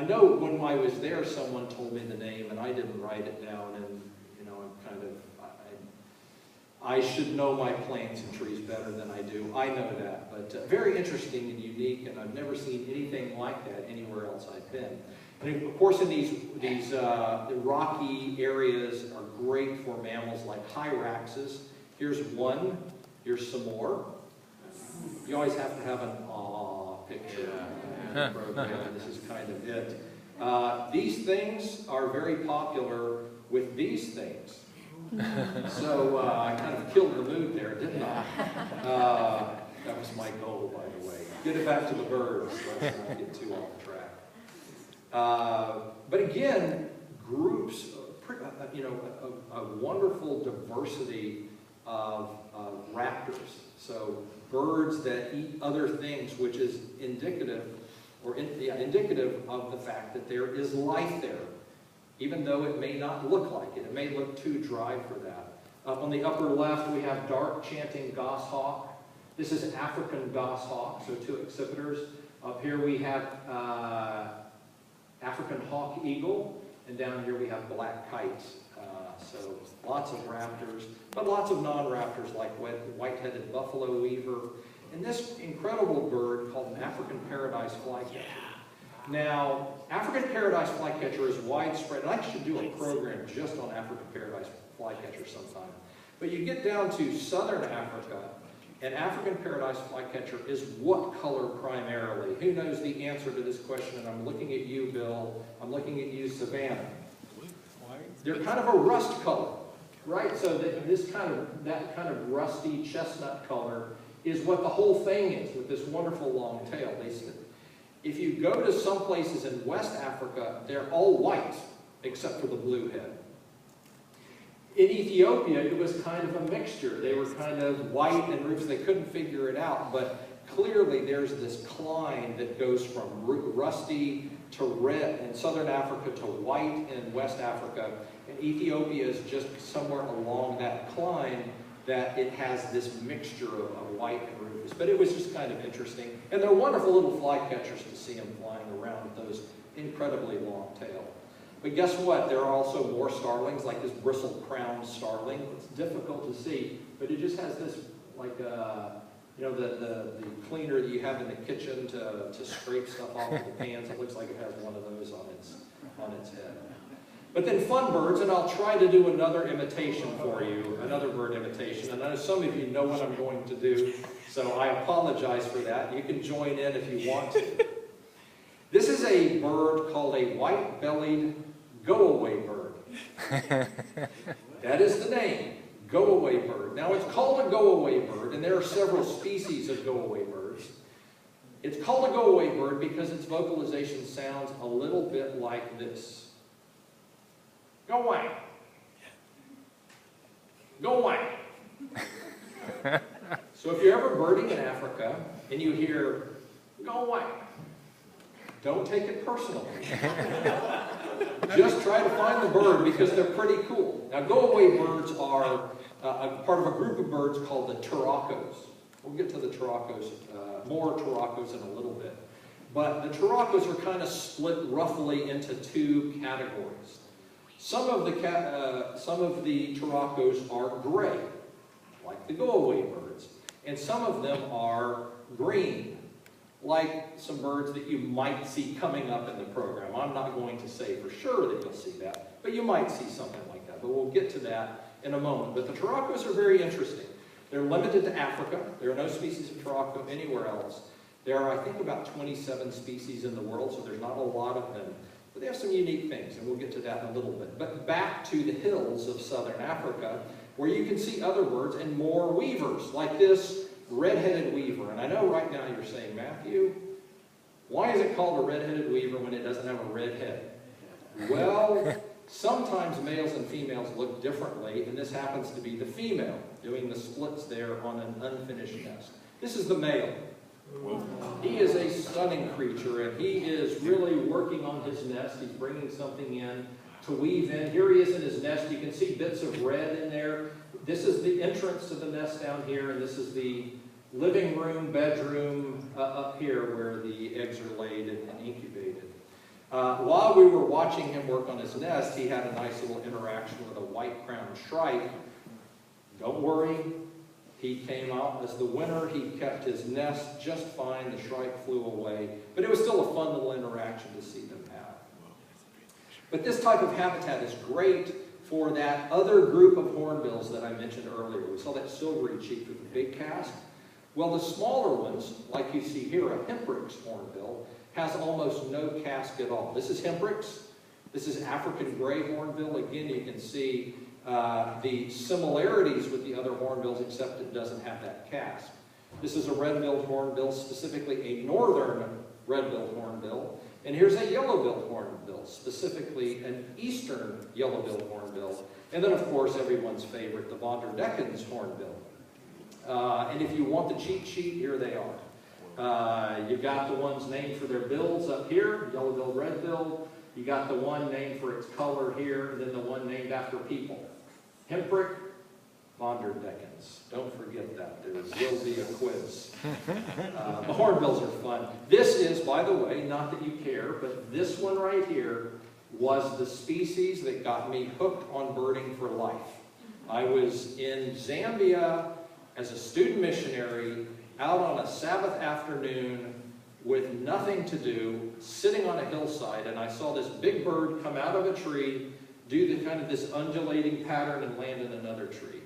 know when I was there, someone told me the name, and I didn't write it down, and, you know, I'm kind of, I should know my plants and trees better than I do. I know that, but very interesting and unique, and I've never seen anything like that anywhere else I've been. And of course, in these rocky areas are great for mammals like hyraxes. Here's one. Here's some more. You always have to have an aw picture in the program. This is kind of it. These things are very popular with these things. So I kind of killed the mood there, didn't I? That was my goal, by the way. Get it back to the birds. Let's not get too off track. But again, groups, you know, a wonderful diversity of raptors. So birds that eat other things, which is indicative of the fact that there is life there, even though it may not look like it. It may look too dry for that. Up on the upper left, we have dark chanting goshawk. This is African goshawk, so two accipiters. Up here we have African hawk eagle, and down here we have black kites. So lots of raptors, but lots of non-raptors like white-headed buffalo weaver, and this incredible bird called an African paradise flycatcher. Now, African paradise flycatcher is widespread, and I should do a program just on African paradise flycatcher sometime. But you get down to southern Africa, and African paradise flycatcher is what color primarily? Who knows the answer to this question? And I'm looking at you, Bill. I'm looking at you, Savannah. They're kind of a rust color, right? So that kind of rusty chestnut color is what the whole thing is with this wonderful long tail. If you go to some places in West Africa, they're all white except for the blue head. In Ethiopia, it was kind of a mixture. They were kind of white and rufous. They couldn't figure it out, but clearly there's this cline that goes from rusty to red in southern Africa to white in West Africa. And Ethiopia is just somewhere along that cline that it has this mixture of white and rufous. But it was just kind of interesting. And they're wonderful little flycatchers to see them flying around with those incredibly long tail. But guess what? There are also more starlings, like this bristle-crowned starling. It's difficult to see, but it just has this, like, you know, the cleaner that you have in the kitchen to scrape stuff off of the pans. It looks like it has one of those on its head. But then fun birds, and I'll try to do another imitation for you, another bird imitation. And I know some of you know what I'm going to do, so I apologize for that. You can join in if you want to. This is a bird called a white-bellied go-away bird. That is the name, go-away bird. Now, it's called a go-away bird, and there are several species of go-away birds. It's called a go-away bird because its vocalization sounds a little bit like this. Go away. Go away. So if you're ever birding in Africa and you hear, go away, don't take it personally. Just try to find the bird because they're pretty cool. Now, go-away birds are part of a group of birds called the turacos. We'll get to the turacos, more turacos in a little bit. But the turacos are kind of split roughly into two categories. Some of the turacos are gray, like the go-away birds, and some of them are green, like some birds that you might see coming up in the program. I'm not going to say for sure that you'll see that, but you might see something like that. But we'll get to that in a moment. But the turacos are very interesting. They're limited to Africa. There are no species of turaco anywhere else. There are, I think, about 27 species in the world, so there's not a lot of them. But they have some unique things, and we'll get to that in a little bit. But back to the hills of southern Africa, where you can see other birds and more weavers, like this red-headed weaver. And I know right now you're saying, Matthew, why is it called a red-headed weaver when it doesn't have a red head? Well, sometimes males and females look differently, and this happens to be the female doing the splits there on an unfinished nest. This is the male. He is a stunning creature, and he is really working on his nest. He's bringing something in to weave in. Here he is in his nest. You can see bits of red in there. This is the entrance to the nest down here, and this is the living room, bedroom up here where the eggs are laid and incubated. While we were watching him work on his nest, he had a nice little interaction with a white-crowned shrike. Don't worry, he came out as the winner. He kept his nest just fine. The shrike flew away, but it was still a fun little interaction to see them have. But this type of habitat is great for that other group of hornbills that I mentioned earlier. We saw that silvery cheek with the big cast. Well, the smaller ones, like you see here, a Hemprix hornbill, has almost no casque at all. This is Hemprix. This is African gray hornbill. Again, you can see the similarities with the other hornbills, except it doesn't have that casque. This is a red-billed hornbill, specifically a northern red-billed hornbill. And here's a yellow-billed hornbill, specifically an eastern yellow-billed hornbill. And then, of course, everyone's favorite, the Vanderdeckens hornbill. And if you want the cheat sheet, here they are. You've got the ones named for their bills up here, yellow-billed, red-billed. You got the one named for its color here, and then the one named after people. Hemprix, Vanderdeckens. Don't forget that. There will be a quiz. The hornbills are fun. This is, by the way, not that you care, but this one right here was the species that got me hooked on birding for life. I was in Zambia as a student missionary, out on a Sabbath afternoon with nothing to do, sitting on a hillside, and I saw this big bird come out of a tree, do the kind of this undulating pattern and land in another tree.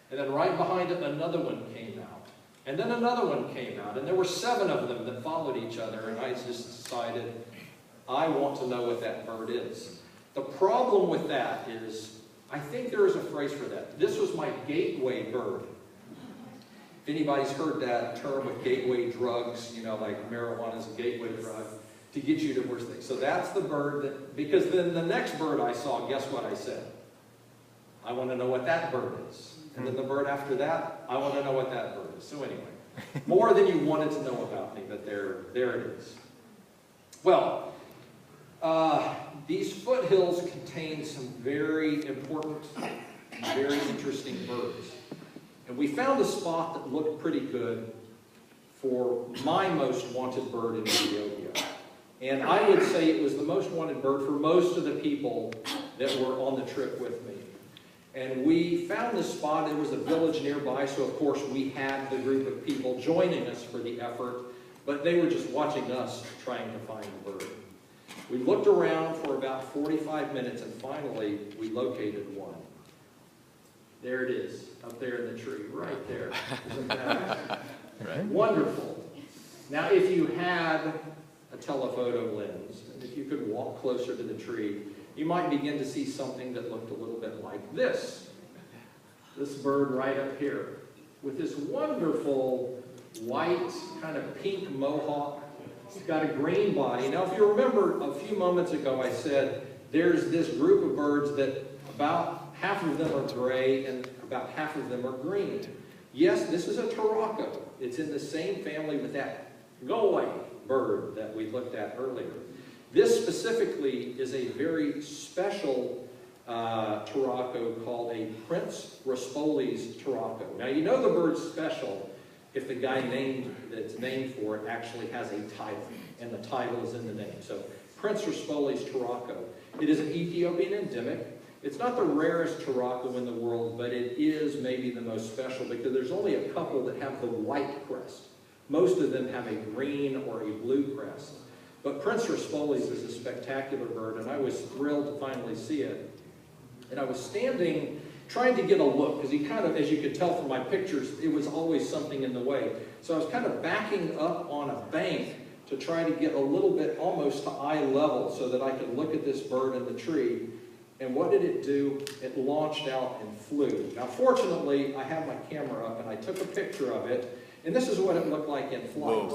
And then right behind it, another one came out. And then another one came out, and there were 7 of them that followed each other, and I just decided, I want to know what that bird is. The problem with that is, I think there is a phrase for that. This was my gateway bird. If anybody's heard that term with gateway drugs, you know, like marijuana is a gateway drug to get you to worse things. So that's the bird that, because then the next bird I saw, guess what I said? I want to know what that bird is. And then the bird after that, I want to know what that bird is. So anyway, more than you wanted to know about me, but there it is. Well, these foothills contain some very important, very interesting birds. And we found a spot that looked pretty good for my most wanted bird in Ethiopia. And I would say it was the most wanted bird for most of the people that were on the trip with me. And we found this spot. It was a village nearby, so of course we had the group of people joining us for the effort, but they were just watching us trying to find the bird. We looked around for about 45 minutes, and finally we located one. There it is, up there in the tree, right there. Isn't that Right. wonderful? Now, if you had a telephoto lens, and if you could walk closer to the tree, you might begin to see something that looked a little bit like this. This bird right up here, with this wonderful white, kind of pink mohawk. It's got a green body. Now, if you remember a few moments ago, I said there's this group of birds that about half of them are gray and about half of them are green. Yes, this is a Turako. It's in the same family with that go-away bird that we looked at earlier. This specifically is a very special Turako called a Prince Raspoli's Turako. Now, you know the bird's special if the guy that's named for it actually has a title, and the title is in the name. So, Prince Raspoli's Turako. It is an Ethiopian endemic. It's not the rarest Turako in the world, but it is maybe the most special because there's only a couple that have the white crest. Most of them have a green or a blue crest. But Prince Raspoli's is a spectacular bird, and I was thrilled to finally see it. And I was standing, trying to get a look, because he kind of, as you could tell from my pictures, it was always something in the way. So I was kind of backing up on a bank to try to get a little bit almost to eye level so that I could look at this bird in the tree. And what did it do? It launched out and flew. Now, fortunately, I have my camera up, and I took a picture of it, and this is what it looked like in flight.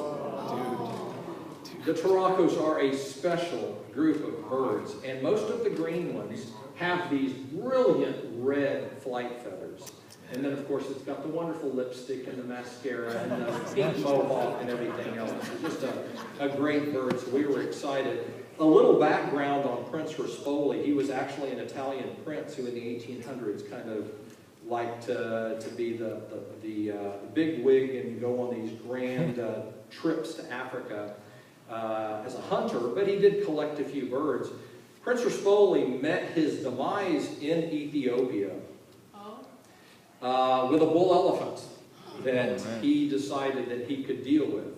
The Turakos are a special group of birds, and most of the green ones have these brilliant red flight feathers. And then, of course, it's got the wonderful lipstick and the mascara and the pink mohawk and everything else. It's just a great bird, so we were excited. A little background on Prince Rispoli. He was actually an Italian prince who in the 1800s kind of liked to be the big wig and go on these grand trips to Africa as a hunter, but he did collect a few birds. Prince Rispoli met his demise in Ethiopia with a bull elephant that he decided that he could deal with.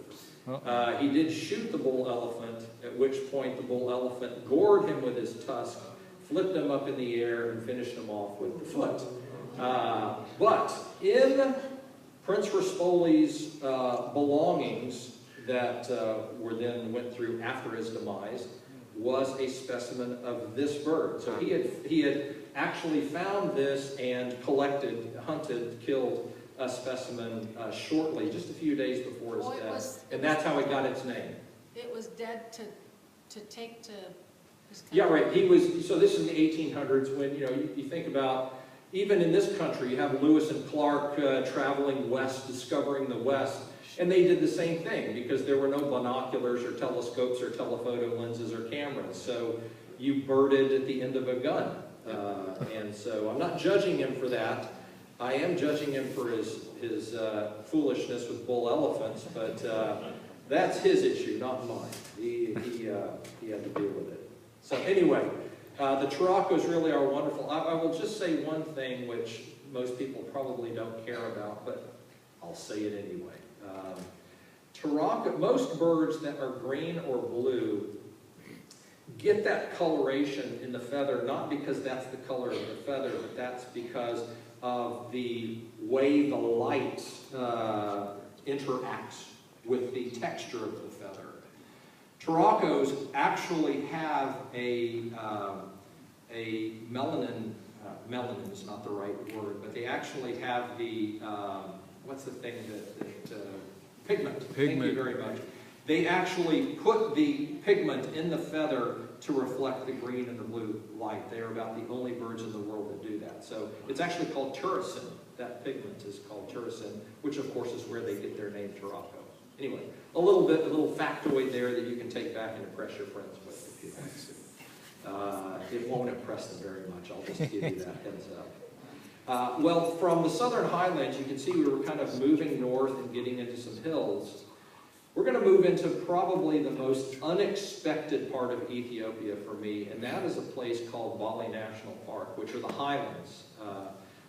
He did shoot the bull elephant, at which point the bull elephant gored him with his tusk, flipped him up in the air, and finished him off with the foot. But in Prince Rispoli's belongings that went through after his demise was a specimen of this bird. So he had actually found this and collected, hunted, killed a specimen shortly, just a few days before his death. And that's how it got its name. It was dead to take to his country. Yeah, right. He was, so this is the 1800s when, you think about, even in this country, you have Lewis and Clark traveling west, discovering the West. And they did the same thing because there were no binoculars or telescopes or telephoto lenses or cameras. So you birded at the end of a gun. And so I'm not judging him for that. I am judging him for his foolishness with bull elephants, but that's his issue, not mine. He had to deal with it. So anyway, the Turacos really are wonderful. I will just say one thing which most people probably don't care about, but I'll say it anyway. Most birds that are green or blue get that coloration in the feather, not because that's the color of the feather, but that's because of the way the light interacts with the texture of the feather. Turacos actually have a melanin, melanin is not the right word, but they actually have the, what's the thing pigment. Thank you very much. They actually put the pigment in the feather to reflect the green and the blue light. They are about the only birds in the world that do that. So it's actually called tyrosine. That pigment is called tyrosine, which of course is where they get their name Turaco. Anyway, a little factoid there that you can take back and impress your friends with if you'd like to. It won't impress them very much. I'll just give you that heads up. Well, from the southern highlands, you can see we were kind of moving north and getting into some hills. We're going to move into probably the most unexpected part of Ethiopia for me, and that is a place called Bali National Park, which are the highlands,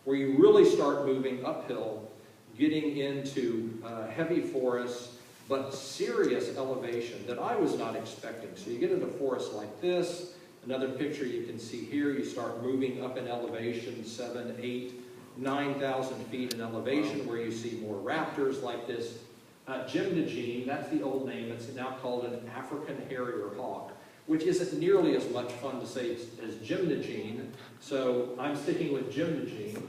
where you really start moving uphill, getting into heavy forests, but serious elevation that I was not expecting. So you get into forests like this. Another picture you can see here, you start moving up in elevation, 7, 8, 9,000 feet in elevation, where you see more raptors like this. Gymnogene, that's the old name, it's now called an African harrier hawk, which isn't nearly as much fun to say as gymnogene, so I'm sticking with gymnogene.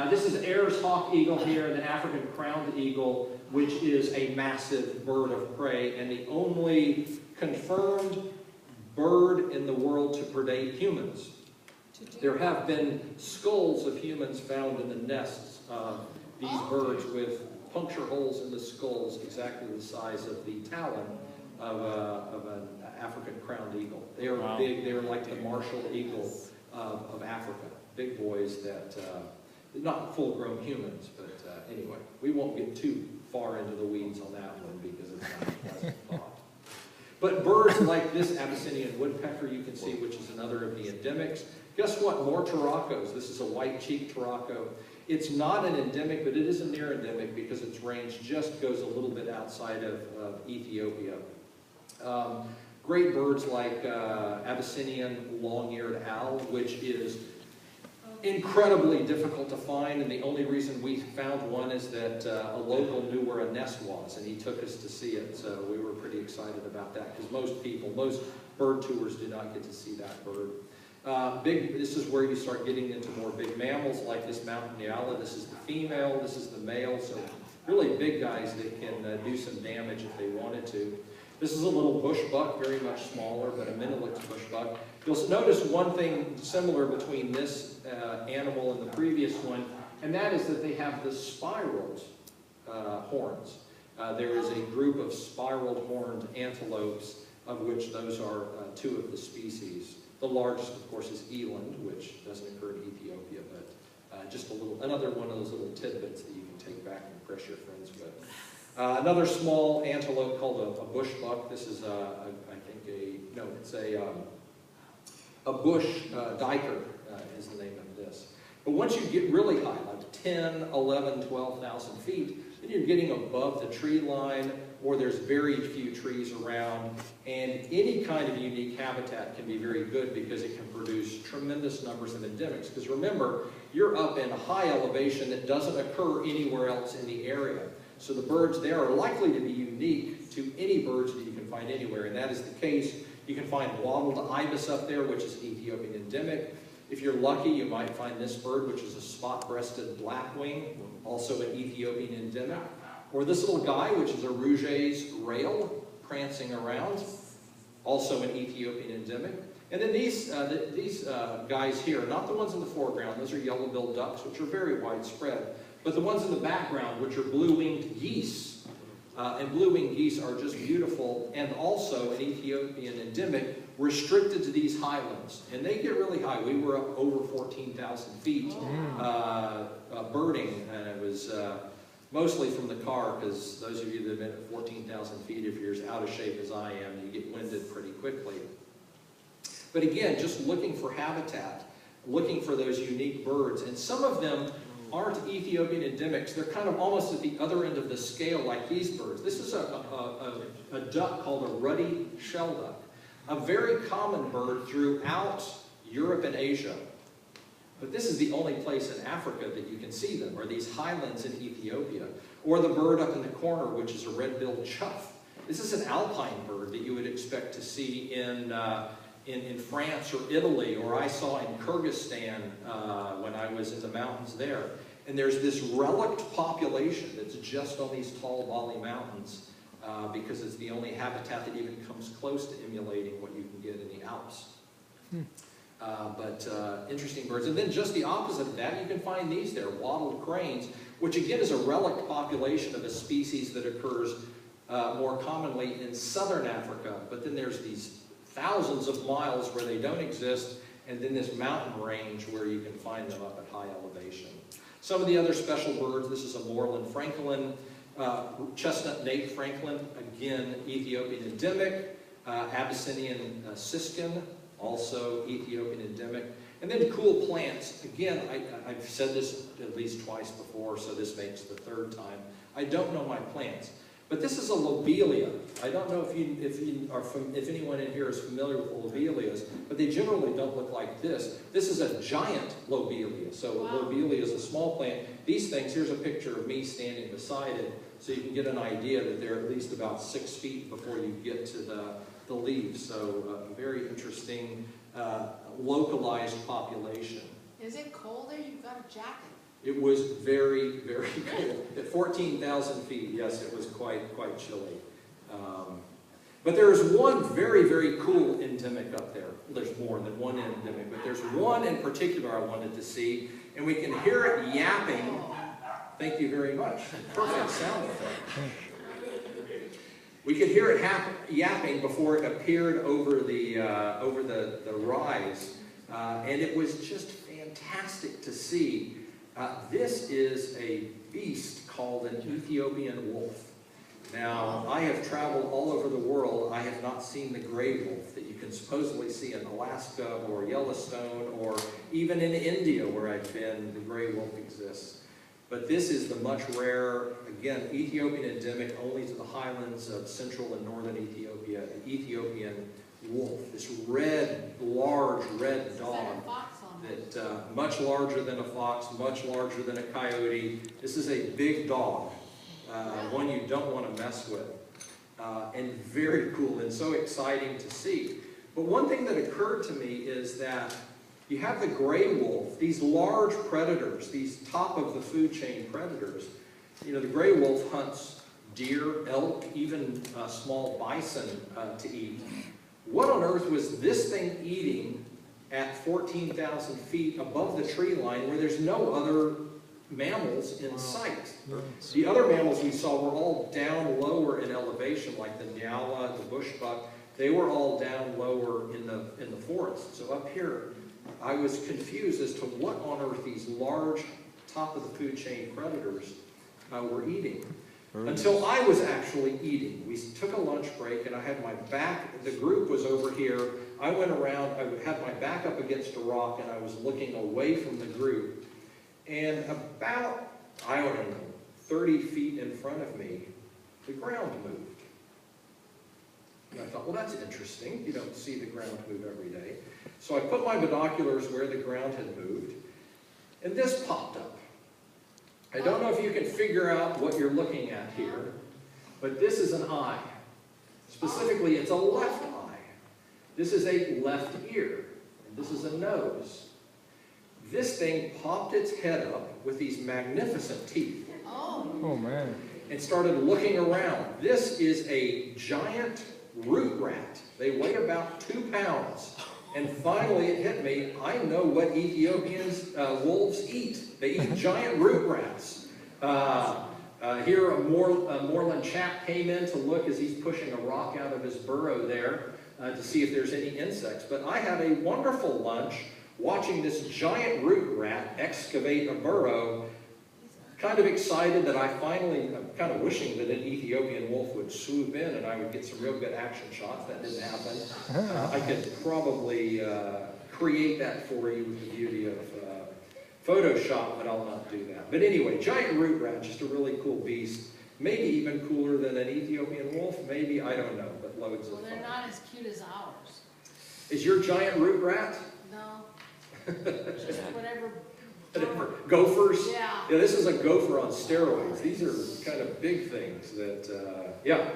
This is Ayer's hawk eagle here, and the African crowned eagle, which is a massive bird of prey, and the only confirmed bird in the world to predate humans. There have been skulls of humans found in the nests of these birds with puncture holes in the skulls exactly the size of the talon of an African crowned eagle. They are big. They are like the martial eagle of Africa. Big boys that, not full-grown humans, but anyway, we won't get too far into the weeds on that one because it's not a pleasant thought. But birds like this Abyssinian woodpecker you can see, which is another of the endemics. Guess what? More Turacos. This is a white-cheeked Turaco. It's not an endemic, but it is a near endemic because its range just goes a little bit outside of Ethiopia. Great birds like Abyssinian long-eared owl, which is incredibly difficult to find, and the only reason we found one is that a local knew where a nest was, and he took us to see it, so we were pretty excited about that, because most bird tours do not get to see that bird. This is where you start getting into more big mammals, like this mountain nyala. This is the female, this is the male, so really big guys that can do some damage if they wanted to. This is a little bush buck, very much smaller, but a Menelix bush buck. You'll notice one thing similar between this animal and the previous one. and that is that they have the spiraled horns. There is a group of spiraled horned antelopes, of which those are two of the species. The largest, of course, is eland, which doesn't occur in Ethiopia, but just another one of those little tidbits that you can take back and impress your friends with. Another small antelope called a bush buck. This is, it's a bush diker is the name of this. But once you get really high, like 10, 11, 12,000 feet, then you're getting above the tree line, or there's very few trees around, and any kind of unique habitat can be very good because it can produce tremendous numbers of endemics. Because remember, you're up in a high elevation that doesn't occur anywhere else in the area. So the birds there are likely to be unique to any birds that you can find anywhere, and that is the case. You can find wattled ibis up there, which is an Ethiopian endemic. If you're lucky, you might find this bird, which is a spot-breasted lapwing, also an Ethiopian endemic. Or this little guy, which is a Rouget's rail, prancing around, also an Ethiopian endemic. And then these guys here, not the ones in the foreground, those are yellow-billed ducks, which are very widespread, but the ones in the background, which are blue-winged geese. And blue-winged geese are just beautiful, and also an Ethiopian endemic, restricted to these highlands. And they get really high. We were up over 14,000 feet birding, and it was mostly from the car, because those of you that have been at 14,000 feet, if you're as out of shape as I am, you get winded pretty quickly. But again, just looking for habitat, looking for those unique birds, and some of them aren't Ethiopian endemics. They're kind of almost at the other end of the scale like these birds. This is a duck called a ruddy shell duck, a very common bird throughout Europe and Asia. But this is the only place in Africa that you can see them, or these highlands in Ethiopia. Or the bird up in the corner, which is a red-billed chough. This is an alpine bird that you would expect to see in France or Italy, or I saw in Kyrgyzstan when I was in the mountains there. And there's this relict population that's just on these tall Bali mountains because it's the only habitat that even comes close to emulating what you can get in the Alps. But interesting birds. And then just the opposite of that, you can find these there, wattled cranes, which again is a relict population of a species that occurs more commonly in southern Africa. But then there's these thousands of miles where they don't exist, and then this mountain range where you can find them up at high elevation. Some of the other special birds, this is a moorland francolin, chestnut nape francolin, again Ethiopian endemic, Abyssinian siskin, also Ethiopian endemic. And then cool plants. Again, I've said this at least twice before, so this makes the third time. I don't know my plants. But this is a lobelia. I don't know if anyone in here is familiar with lobelias, but they generally don't look like this. This is a giant lobelia. So a lobelia is a small plant. These things, here's a picture of me standing beside it, so you can get an idea that they're at least about 6 feet before you get to the leaves. So a very interesting localized population. Is it cold there? You've got a jacket. It was very, very cold. At 14,000 feet, yes, it was quite chilly. But there is one very, very cool endemic up there. There's more than one endemic, but there's one in particular I wanted to see, and we can hear it yapping. Thank you very much. Perfect sound effect. We could hear it yapping before it appeared over the rise, and it was just fantastic to see. This is a beast called an Ethiopian wolf. Now, I have traveled all over the world. I have not seen the gray wolf that you can supposedly see in Alaska or Yellowstone or even in India where I've been, the gray wolf exists. But this is the much rarer, again, Ethiopian endemic only to the highlands of central and northern Ethiopia, an Ethiopian wolf. This red, large red dog. That much larger than a fox, much larger than a coyote. This is a big dog, one you don't want to mess with, and very cool and so exciting to see. But one thing that occurred to me is that you have the gray wolf, these large predators, these top of the food chain predators. You know, the gray wolf hunts deer, elk, even small bison to eat. What on earth was this thing eating at 14,000 feet above the tree line where there's no other mammals in sight. The other mammals we saw were all down lower in elevation, like the nyala, the bush buck. They were all down lower in the forest. So up here, I was confused as to what on earth these large, top of the food chain predators were eating. Until I was actually eating. We took a lunch break and I had my back, the group was over here. I went around, I had my back up against a rock and I was looking away from the group. And about, I don't know, 30 feet in front of me, the ground moved. And I thought, well, that's interesting. You don't see the ground move every day. So I put my binoculars where the ground had moved, and this popped up. I don't know if you can figure out what you're looking at here, but this is an eye. Specifically, it's a left eye. This is a left ear, and this is a nose. This thing popped its head up with these magnificent teeth. Oh, man. And started looking around. This is a giant root rat. They weigh about 2 pounds. And finally it hit me, I know what Ethiopians, wolves eat. They eat giant root rats. Here a moorland chap came in to look as he's pushing a rock out of his burrow there to see if there's any insects. But I had a wonderful lunch watching this giant root rat excavate a burrow. Kind of excited that I'm kind of wishing that an Ethiopian wolf would swoop in and I would get some real good action shots. That didn't happen. I could probably create that for you with the beauty of Photoshop, but I'll not do that. But anyway, giant root rat, just a really cool beast. Maybe even cooler than an Ethiopian wolf. Maybe, I don't know, but loads of fun. Well, they're not as cute as ours. Is your giant root rat? No. Just whatever. Gophers? Yeah. Yeah, this is a gopher on steroids. These are kind of big things that, yeah.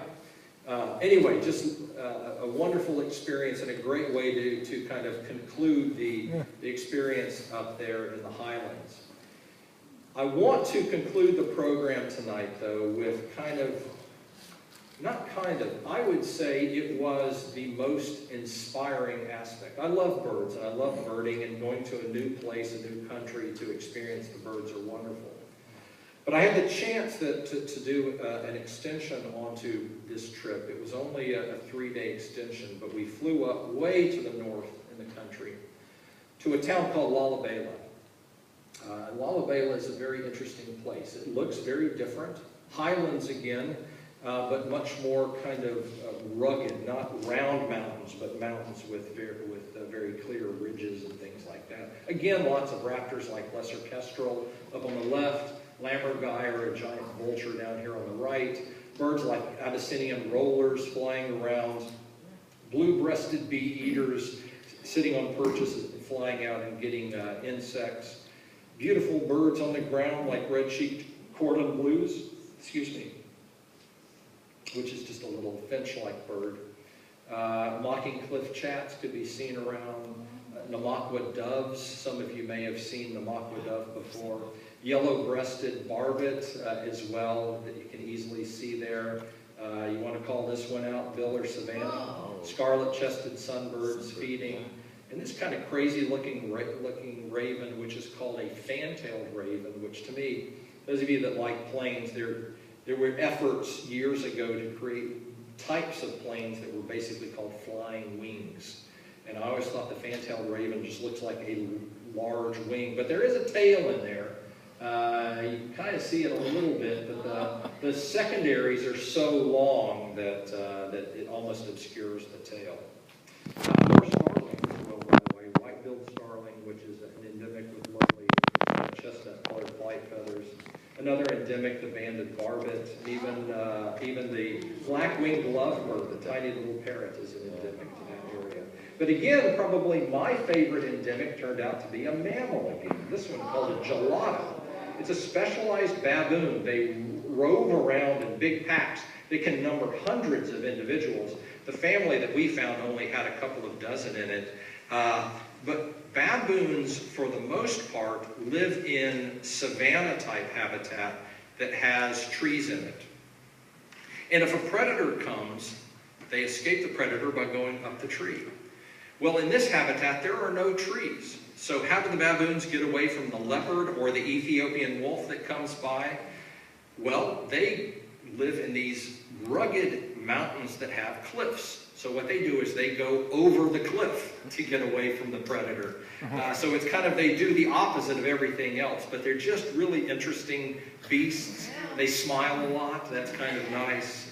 Anyway, just a wonderful experience and a great way to kind of conclude the experience up there in the highlands. I want to conclude the program tonight, though, with I would say it was the most inspiring aspect. I love birds, and I love birding, and going to a new place, a new country to experience the birds are wonderful. But I had the chance to do an extension onto this trip. It was only a 3-day extension, but we flew up way to the north in the country to a town called Lalibela. Lalibela is a very interesting place. It looks very different. Highlands again. But much more kind of rugged, not round mountains, but mountains with very clear ridges and things like that. Again, lots of raptors like lesser kestrel up on the left, lammergeier, or a giant vulture down here on the right, birds like Abyssinian rollers flying around, blue-breasted bee eaters sitting on perches and flying out and getting insects, beautiful birds on the ground like red-cheeked cordon blues, which is just a little finch-like bird. Mocking cliff chats could be seen around. Namakwa doves, some of you may have seen Namakwa dove before. Yellow-breasted barbet as well, that you can easily see there. You want to call this one out, Bill or Savannah? Scarlet-chested sunbirds feeding. And this kind of crazy-looking raven, which is called a fan-tailed raven, which to me, those of you that like planes, there were efforts years ago to create types of planes that were basically called flying wings. And I always thought the fan-tailed raven just looks like a large wing, but there is a tail in there. You can kind of see it a little bit, but the secondaries are so long that it almost obscures the tail. More starlings as well, by the way. White-billed starling, which is an endemic with lovely chestnut-colored flight feathers. Another endemic, the banded barbet. Even the black-winged lovebird, the tiny little parrot, is an endemic to that area. But again, probably my favorite endemic turned out to be a mammal again. This one called a gelada. It's a specialized baboon. They rove around in big packs. They can number hundreds of individuals. The family that we found only had a couple of dozen in it. But baboons, for the most part, live in savanna-type habitat that has trees in it. And if a predator comes, they escape the predator by going up the tree. Well, in this habitat, there are no trees. So how do the baboons get away from the leopard or the Ethiopian wolf that comes by? Well, they live in these rugged mountains that have cliffs. So what they do is they go over the cliff to get away from the predator. So it's kind of, they do the opposite of everything else, but they're just really interesting beasts. They smile a lot. That's kind of nice.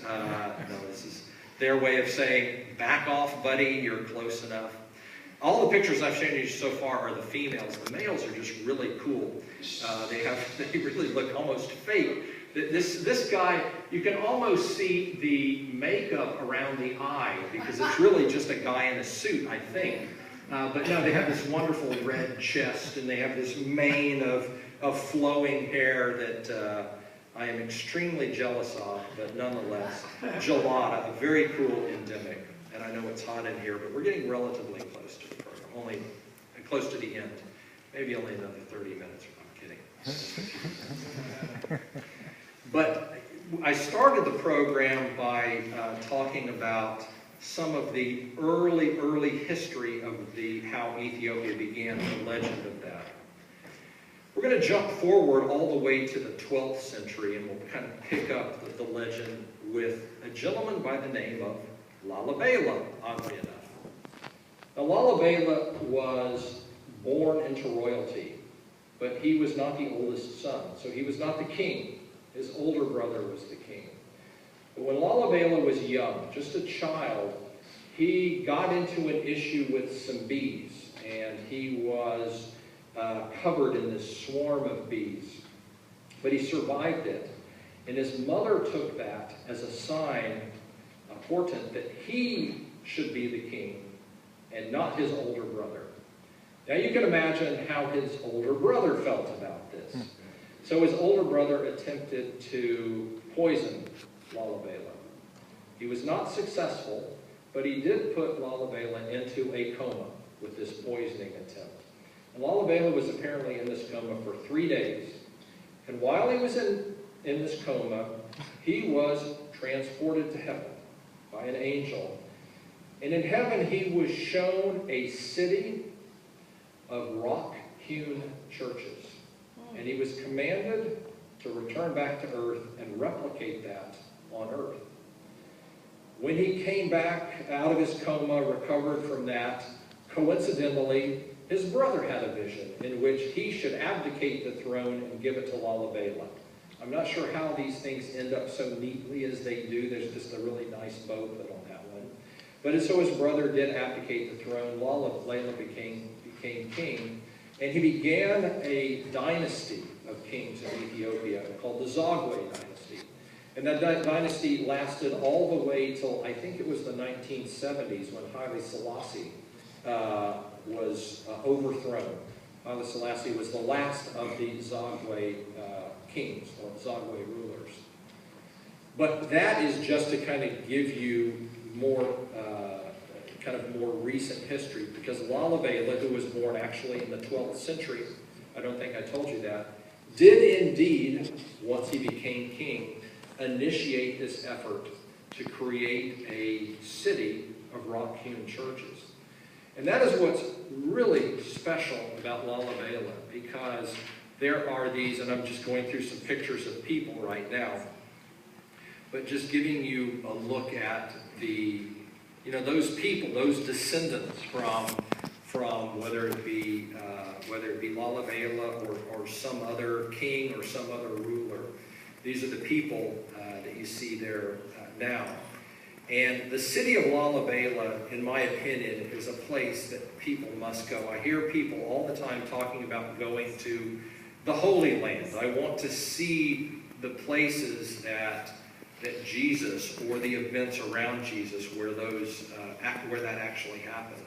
This is their way of saying, back off, buddy, you're close enough. All the pictures I've shown you so far are the females. The males are just really cool. They really look almost fake. This guy, you can almost see the makeup around the eye because it's really just a guy in a suit, I think. But no, they have this wonderful red chest and they have this mane of flowing hair that I am extremely jealous of, but nonetheless, gelada, a very cool endemic. And I know it's hot in here, but we're getting relatively close to the program, only close to the end. Maybe only another 30 minutes, I'm kidding. But I started the program by talking about some of the early history of how Ethiopia began, the legend of that. We're going to jump forward all the way to the 12th century, and we'll kind of pick up the legend with a gentleman by the name of Lalibela, oddly enough. Now, Lalibela was born into royalty, but he was not the oldest son, so he was not the king. His older brother was the king. But when Lalibela was young, just a child, he got into an issue with some bees, and he was covered in this swarm of bees. But he survived it, and his mother took that as a sign, a portent, that he should be the king and not his older brother. Now you can imagine how his older brother felt about this. So his older brother attempted to poison Lalibela. He was not successful, but he did put Lalibela into a coma with this poisoning attempt. And Lalibela was apparently in this coma for 3 days. And while he was in this coma, he was transported to heaven by an angel. And in heaven, he was shown a city of rock-hewn churches. And he was commanded to return back to earth and replicate that on earth. When he came back out of his coma, recovered from that, coincidentally, his brother had a vision in which he should abdicate the throne and give it to Lalibela. I'm not sure how these things end up so neatly as they do. There's just a really nice bow put on that one. But so his brother did abdicate the throne. Lalibela became king. And he began a dynasty of kings in Ethiopia called the Zagwe dynasty. And that dynasty lasted all the way till, I think it was the 1970s, when Haile Selassie was overthrown. Haile Selassie was the last of the Zagwe kings, or Zagwe rulers. But that is just to kind of give you more more recent history, because Lalibela, who was born actually in the 12th century, I don't think I told you that, did indeed, once he became king, initiate this effort to create a city of rock-hewn churches. And that is what's really special about Lalibela, because there are these, and I'm just going through some pictures of people right now, but just giving you a look at the those people, those descendants from whether it be Lalibela or some other king or some other ruler. These are the people that you see there now. And the city of Lalibela, in my opinion, is a place that people must go. I hear people all the time talking about going to the Holy Land. I want to see the places that Jesus, or the events around Jesus, where that actually happened.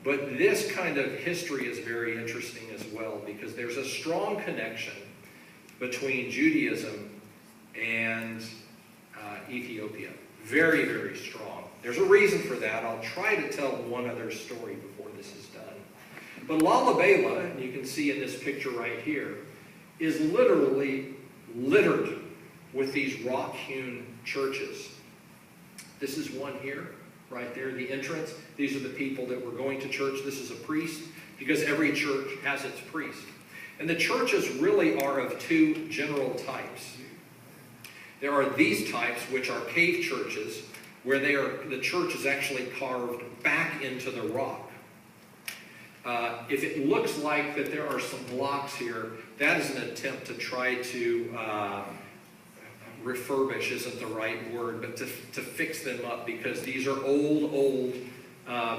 But this kind of history is very interesting as well, because there's a strong connection between Judaism and Ethiopia. Very, very strong. There's a reason for that. I'll try to tell one other story before this is done. But Lalibela, and you can see in this picture right here, is literally littered with these rock-hewn churches. This is one here, right there, the entrance. These are the people that were going to church. This is a priest. because every church has its priest. And the churches really are of two general types. There are these types, which are cave churches, where the church is actually carved back into the rock. If it looks like that there are some blocks here, that is an attempt to try to refurbish isn't the right word, but to fix them up, because these are old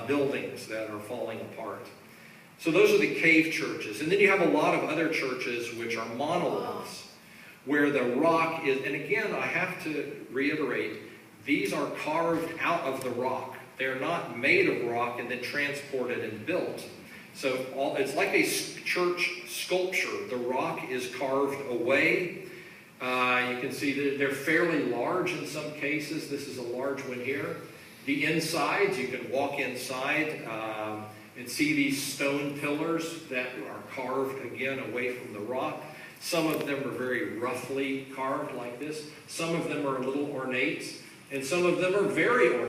buildings that are falling apart. So those are the cave churches. And then you have a lot of other churches which are monoliths, where the rock is, and again, I have to reiterate, these are carved out of the rock. They're not made of rock and then transported and built. So it's like a church sculpture. The rock is carved away. You can see that they're fairly large in some cases. This is a large one here. The insides, you can walk inside and see these stone pillars that are carved again away from the rock. Some of them are very roughly carved like this. Some of them are a little ornate, and some of them are very ornate.